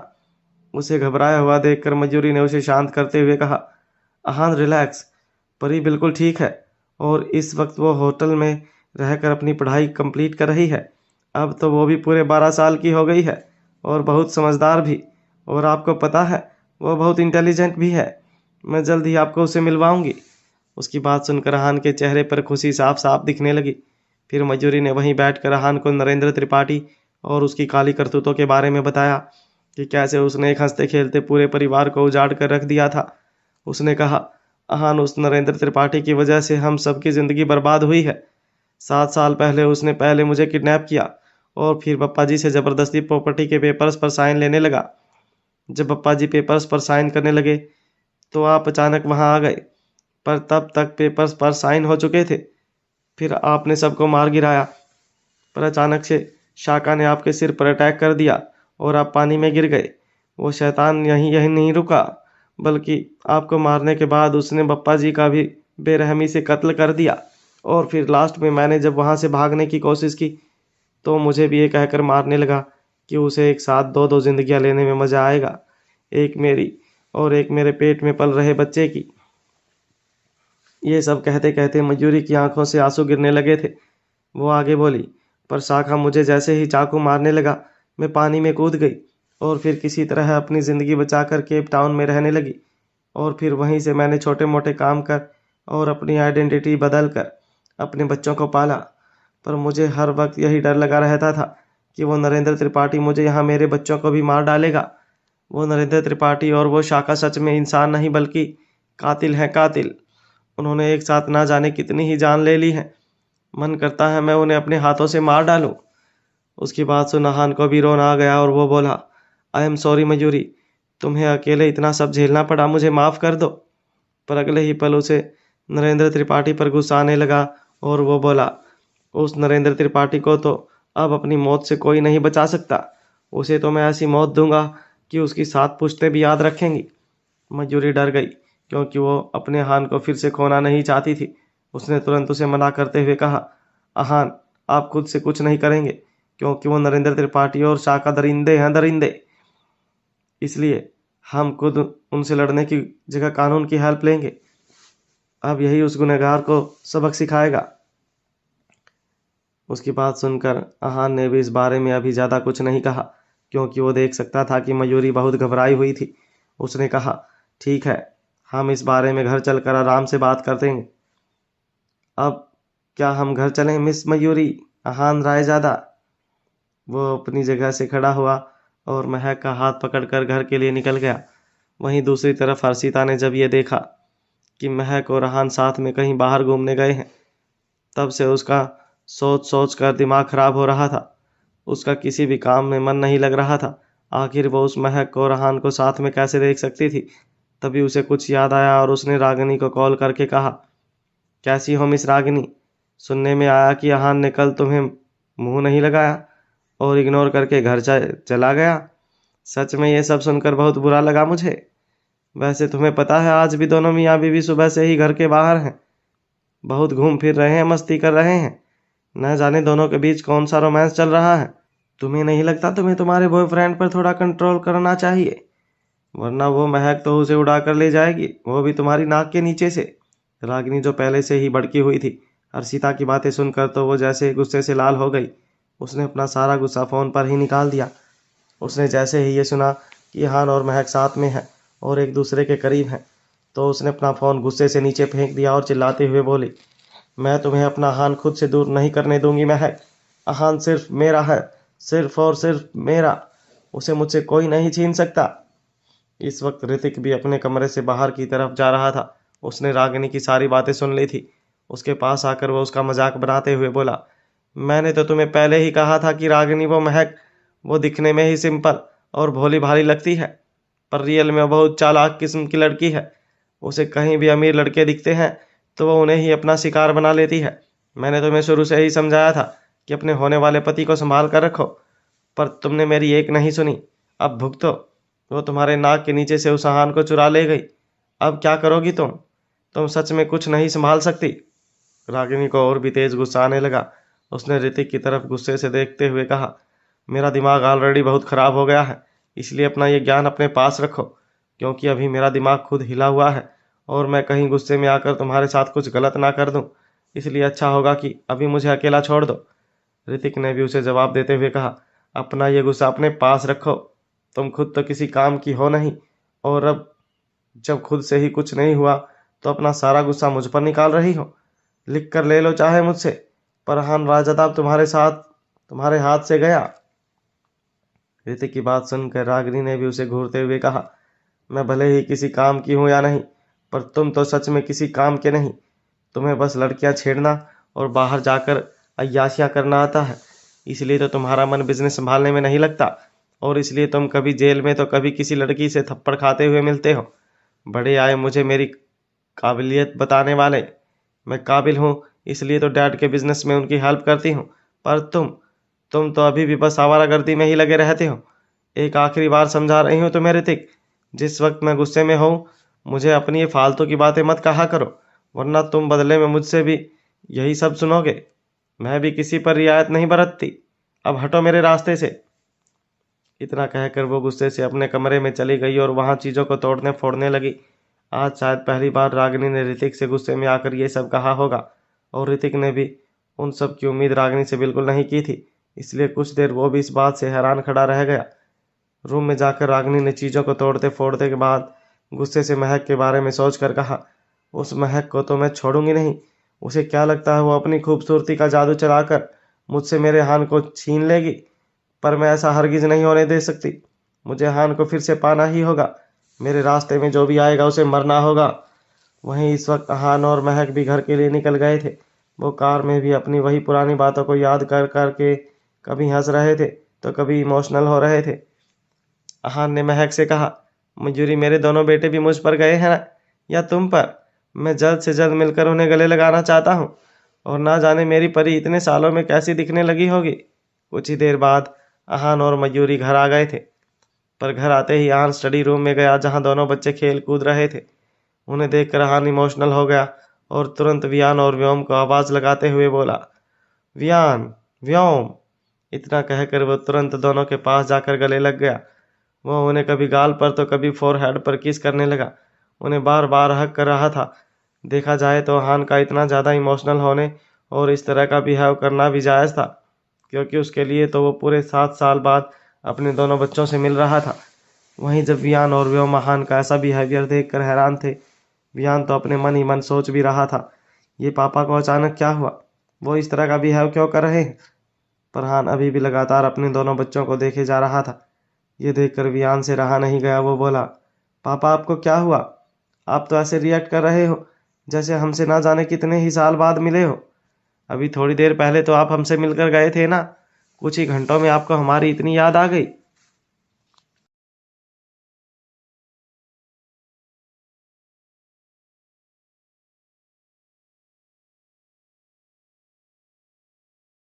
उसे घबराया हुआ देखकर मयूरी ने उसे शांत करते हुए कहा, आहान रिलैक्स, परी बिल्कुल ठीक है और इस वक्त वो होटल में रहकर अपनी पढ़ाई कंप्लीट कर रही है। अब तो वो भी पूरे 12 साल की हो गई है और बहुत समझदार भी। और आपको पता है वो बहुत इंटेलिजेंट भी है। मैं जल्द ही आपको उसे मिलवाऊंगी। उसकी बात सुनकर आहान के चेहरे पर खुशी साफ साफ दिखने लगी। फिर मयूरी ने वहीं बैठकर आहान को नरेंद्र त्रिपाठी और उसकी काली करतूतों के बारे में बताया कि कैसे उसने एक हंसते खेलते पूरे परिवार को उजाड़ कर रख दिया था। उसने कहा, आहान उस नरेंद्र त्रिपाठी की वजह से हम सबकी ज़िंदगी बर्बाद हुई है। 7 साल पहले उसने पहले मुझे किडनैप किया और फिर पप्पा जी से ज़बरदस्ती प्रॉपर्टी के पेपर्स पर साइन लेने लगा। जब पप्पा जी पेपर्स पर साइन करने लगे तो आप अचानक वहां आ गए, पर तब तक पेपर्स पर साइन हो चुके थे। फिर आपने सबको मार गिराया, पर अचानक से शाका ने आपके सिर पर अटैक कर दिया और आप पानी में गिर गए। वो शैतान यही नहीं रुका, बल्कि आपको मारने के बाद उसने पप्पा जी का भी बेरहमी से कत्ल कर दिया। और फिर लास्ट में मैंने जब वहां से भागने की कोशिश की तो मुझे भी ये कहकर मारने लगा कि उसे एक साथ 2-2 जिंदगियां लेने में मजा आएगा, एक मेरी और एक मेरे पेट में पल रहे बच्चे की। ये सब कहते कहते मयूरी की आंखों से आंसू गिरने लगे थे। वो आगे बोली, पर शाखा मुझे जैसे ही चाकू मारने लगा मैं पानी में कूद गई और फिर किसी तरह अपनी ज़िंदगी बचाकर केप टाउन में रहने लगी। और फिर वहीं से मैंने छोटे मोटे काम कर और अपनी आइडेंटिटी बदल कर अपने बच्चों को पाला। पर मुझे हर वक्त यही डर लगा रहता था कि वो नरेंद्र त्रिपाठी मुझे यहाँ मेरे बच्चों को भी मार डालेगा। वो नरेंद्र त्रिपाठी और वो शाखा सच में इंसान नहीं बल्कि कातिल है, कातिल। उन्होंने एक साथ ना जाने कितनी ही जान ले ली है। मन करता है मैं उन्हें अपने हाथों से मार डालूं। उसकी बात सुन आहान को भी रोना आ गया और वो बोला, आई एम सॉरी मयूरी, तुम्हें अकेले इतना सब झेलना पड़ा, मुझे माफ़ कर दो। पर अगले ही पल उसे नरेंद्र त्रिपाठी पर गुस्सा आने लगा और वो बोला, उस नरेंद्र त्रिपाठी को तो अब अपनी मौत से कोई नहीं बचा सकता। उसे तो मैं ऐसी मौत दूंगा कि उसकी 7 पुश्तें भी याद रखेंगी। मयूरी डर गई, क्योंकि वो अपने आहान को फिर से खोना नहीं चाहती थी। उसने तुरंत उसे मना करते हुए कहा, आहान आप खुद से कुछ नहीं करेंगे, क्योंकि वो नरेंद्र त्रिपाठी और शाखा दरिंदे हैं, दरिंदे। इसलिए हम खुद उनसे लड़ने की जगह कानून की हेल्प लेंगे। अब यही उस गुनहगार को सबक सिखाएगा। उसकी बात सुनकर आहान ने भी इस बारे में अभी ज़्यादा कुछ नहीं कहा, क्योंकि वो देख सकता था कि मयूरी बहुत घबराई हुई थी। उसने कहा, ठीक है, हम इस बारे में घर चलकर आराम से बात करते हैं। अब क्या हम घर चलें मिस मयूरी, आहान रायजादा? वो अपनी जगह से खड़ा हुआ और महक का हाथ पकड़कर घर के लिए निकल गया। वहीं दूसरी तरफ हर्षिता ने जब ये देखा कि महक और आहान साथ में कहीं बाहर घूमने गए हैं, तब से उसका सोच सोच कर दिमाग खराब हो रहा था। उसका किसी भी काम में मन नहीं लग रहा था। आखिर वो उस महक और अहान को साथ में कैसे देख सकती थी। तभी उसे कुछ याद आया और उसने रागिनी को कॉल करके कहा, कैसी हो मिस रागिनी? सुनने में आया कि अहान ने कल तुम्हें मुंह नहीं लगाया और इग्नोर करके घर चला गया। सच में ये सब सुनकर बहुत बुरा लगा मुझे। वैसे तुम्हें पता है आज भी दोनों मियाँ बीवी सुबह से ही घर के बाहर हैं। बहुत घूम फिर रहे हैं, मस्ती कर रहे हैं। न जाने दोनों के बीच कौन सा रोमांस चल रहा है। तुम्हें नहीं लगता तुम्हें तुम्हारे बॉयफ्रेंड पर थोड़ा कंट्रोल करना चाहिए, वरना वो महक तो उसे उड़ा कर ले जाएगी, वो भी तुम्हारी नाक के नीचे से। रागिनी जो पहले से ही भड़की हुई थी हर्षिता की बातें सुनकर तो वो जैसे गुस्से से लाल हो गई। उसने अपना सारा गुस्सा फ़ोन पर ही निकाल दिया। उसने जैसे ही ये सुना कि हान और महक साथ में हैं और एक दूसरे के करीब हैं तो उसने अपना फ़ोन गुस्से से नीचे फेंक दिया और चिल्लाते हुए बोली, मैं तुम्हें अपना हान खुद से दूर नहीं करने दूंगी महक। अहान सिर्फ मेरा है, सिर्फ और सिर्फ मेरा। उसे मुझसे कोई नहीं छीन सकता। इस वक्त ऋतिक भी अपने कमरे से बाहर की तरफ जा रहा था। उसने रागिनी की सारी बातें सुन ली थी। उसके पास आकर वो उसका मजाक बनाते हुए बोला, मैंने तो तुम्हें पहले ही कहा था कि रागिनी वो महक वो दिखने में ही सिंपल और भोली भाली लगती है, पर रियल में वो बहुत चालाक किस्म की लड़की है। उसे कहीं भी अमीर लड़के दिखते हैं तो वो उन्हें ही अपना शिकार बना लेती है। मैंने तुम्हें शुरू से ही समझाया था कि अपने होने वाले पति को संभाल कर रखो, पर तुमने मेरी एक नहीं सुनी। अब भुगतो। वो तुम्हारे नाक के नीचे से उस अहान को चुरा ले गई। अब क्या करोगी तुम सच में कुछ नहीं संभाल सकती। रागिनी को और भी तेज गुस्सा आने लगा। उसने ऋतिक की तरफ गुस्से से देखते हुए कहा, मेरा दिमाग ऑलरेडी बहुत खराब हो गया है, इसलिए अपना ये ज्ञान अपने पास रखो, क्योंकि अभी मेरा दिमाग खुद हिला हुआ है और मैं कहीं गुस्से में आकर तुम्हारे साथ कुछ गलत ना कर दूं। इसलिए अच्छा होगा कि अभी मुझे अकेला छोड़ दो। ऋतिक ने भी उसे जवाब देते हुए कहा, अपना ये गुस्सा अपने पास रखो। तुम खुद तो किसी काम की हो नहीं, और अब जब खुद से ही कुछ नहीं हुआ तो अपना सारा गुस्सा मुझ पर निकाल रही हो। लिख कर ले लो चाहे मुझसे, पर हान राजदाब तुम्हारे हाथ से गया। ऋतिक की बात सुनकर रागिनी ने भी उसे घूरते हुए कहा, मैं भले ही किसी काम की हूं या नहीं, पर तुम तो सच में किसी काम के नहीं। तुम्हें बस लड़कियां छेड़ना और बाहर जाकर अय्याशियां करना आता है, इसलिए तो तुम्हारा मन बिजनेस संभालने में नहीं लगता, और इसलिए तुम कभी जेल में तो कभी किसी लड़की से थप्पड़ खाते हुए मिलते हो। बड़े आए मुझे मेरी काबिलियत बताने वाले। मैं काबिल हूँ इसलिए तो डैड के बिजनेस में उनकी हेल्प करती हूँ, पर तुम तो अभी भी बस आवारागर्दी में ही लगे रहते हो। एक आखिरी बार समझा रही हूँ तुम्हें ऋतिक, जिस वक्त मैं गुस्से में हूँ मुझे अपनी ये फालतू की बातें मत कहा करो, वरना तुम बदले में मुझसे भी यही सब सुनोगे। मैं भी किसी पर रियायत नहीं बरतती। अब हटो मेरे रास्ते से। इतना कहकर वो गुस्से से अपने कमरे में चली गई और वहां चीज़ों को तोड़ने फोड़ने लगी। आज शायद पहली बार रागिनी ने ऋतिक से गुस्से में आकर ये सब कहा होगा, और ऋतिक ने भी उन सब की उम्मीद रागिनी से बिल्कुल नहीं की थी, इसलिए कुछ देर वो भी इस बात से हैरान खड़ा रह गया। रूम में जाकर रागिनी ने चीज़ों को तोड़ते फोड़ते के बाद गुस्से से महक के बारे में सोच कर कहा, उस महक को तो मैं छोड़ूंगी नहीं। उसे क्या लगता है वो अपनी खूबसूरती का जादू चलाकर मुझसे मेरे हान को छीन लेगी, पर मैं ऐसा हरगिज नहीं होने दे सकती। मुझे हान को फिर से पाना ही होगा। मेरे रास्ते में जो भी आएगा उसे मरना होगा। वहीं इस वक्त हान और महक भी घर के लिए निकल गए थे। वो कार में भी अपनी वही पुरानी बातों को याद कर कर के कभी हंस रहे थे तो कभी इमोशनल हो रहे थे। हान ने महक से कहा, मयूरी मेरे दोनों बेटे भी मुझ पर गए हैं ना, या तुम पर? मैं जल्द से जल्द मिलकर उन्हें गले लगाना चाहता हूँ, और ना जाने मेरी परी इतने सालों में कैसी दिखने लगी होगी। कुछ ही देर बाद अहान और मयूरी घर आ गए थे, पर घर आते ही अहान स्टडी रूम में गया जहाँ दोनों बच्चे खेल कूद रहे थे। उन्हें देखकर अहान इमोशनल हो गया और तुरंत वियान और व्योम को आवाज़ लगाते हुए बोला, वियान, व्योम। इतना कहकर वो तुरंत दोनों के पास जाकर गले लग गया। वो उन्हें कभी गाल पर तो कभी फोरहेड पर किस करने लगा। उन्हें बार बार हक कर रहा था। देखा जाए तो हान का इतना ज़्यादा इमोशनल होने और इस तरह का बिहेव करना भी जायज़ था, क्योंकि उसके लिए तो वो पूरे 7 साल बाद अपने दोनों बच्चों से मिल रहा था। वहीं जब वियान और व्योम हान का ऐसा बिहेवियर देखकर हैरान थे। वियान तो अपने मन ही मन सोच भी रहा था, ये पापा को अचानक क्या हुआ, वो इस तरह का बिहेव क्यों कर रहे हैं। पर हान अभी भी लगातार अपने दोनों बच्चों को देखे जा रहा था। ये देखकर वियान से रहा नहीं गया। वो बोला, पापा आपको क्या हुआ? आप तो ऐसे रिएक्ट कर रहे हो जैसे हमसे ना जाने कितने ही साल बाद मिले हो। अभी थोड़ी देर पहले तो आप हमसे मिलकर गए थे ना। कुछ ही घंटों में आपको हमारी इतनी याद आ गई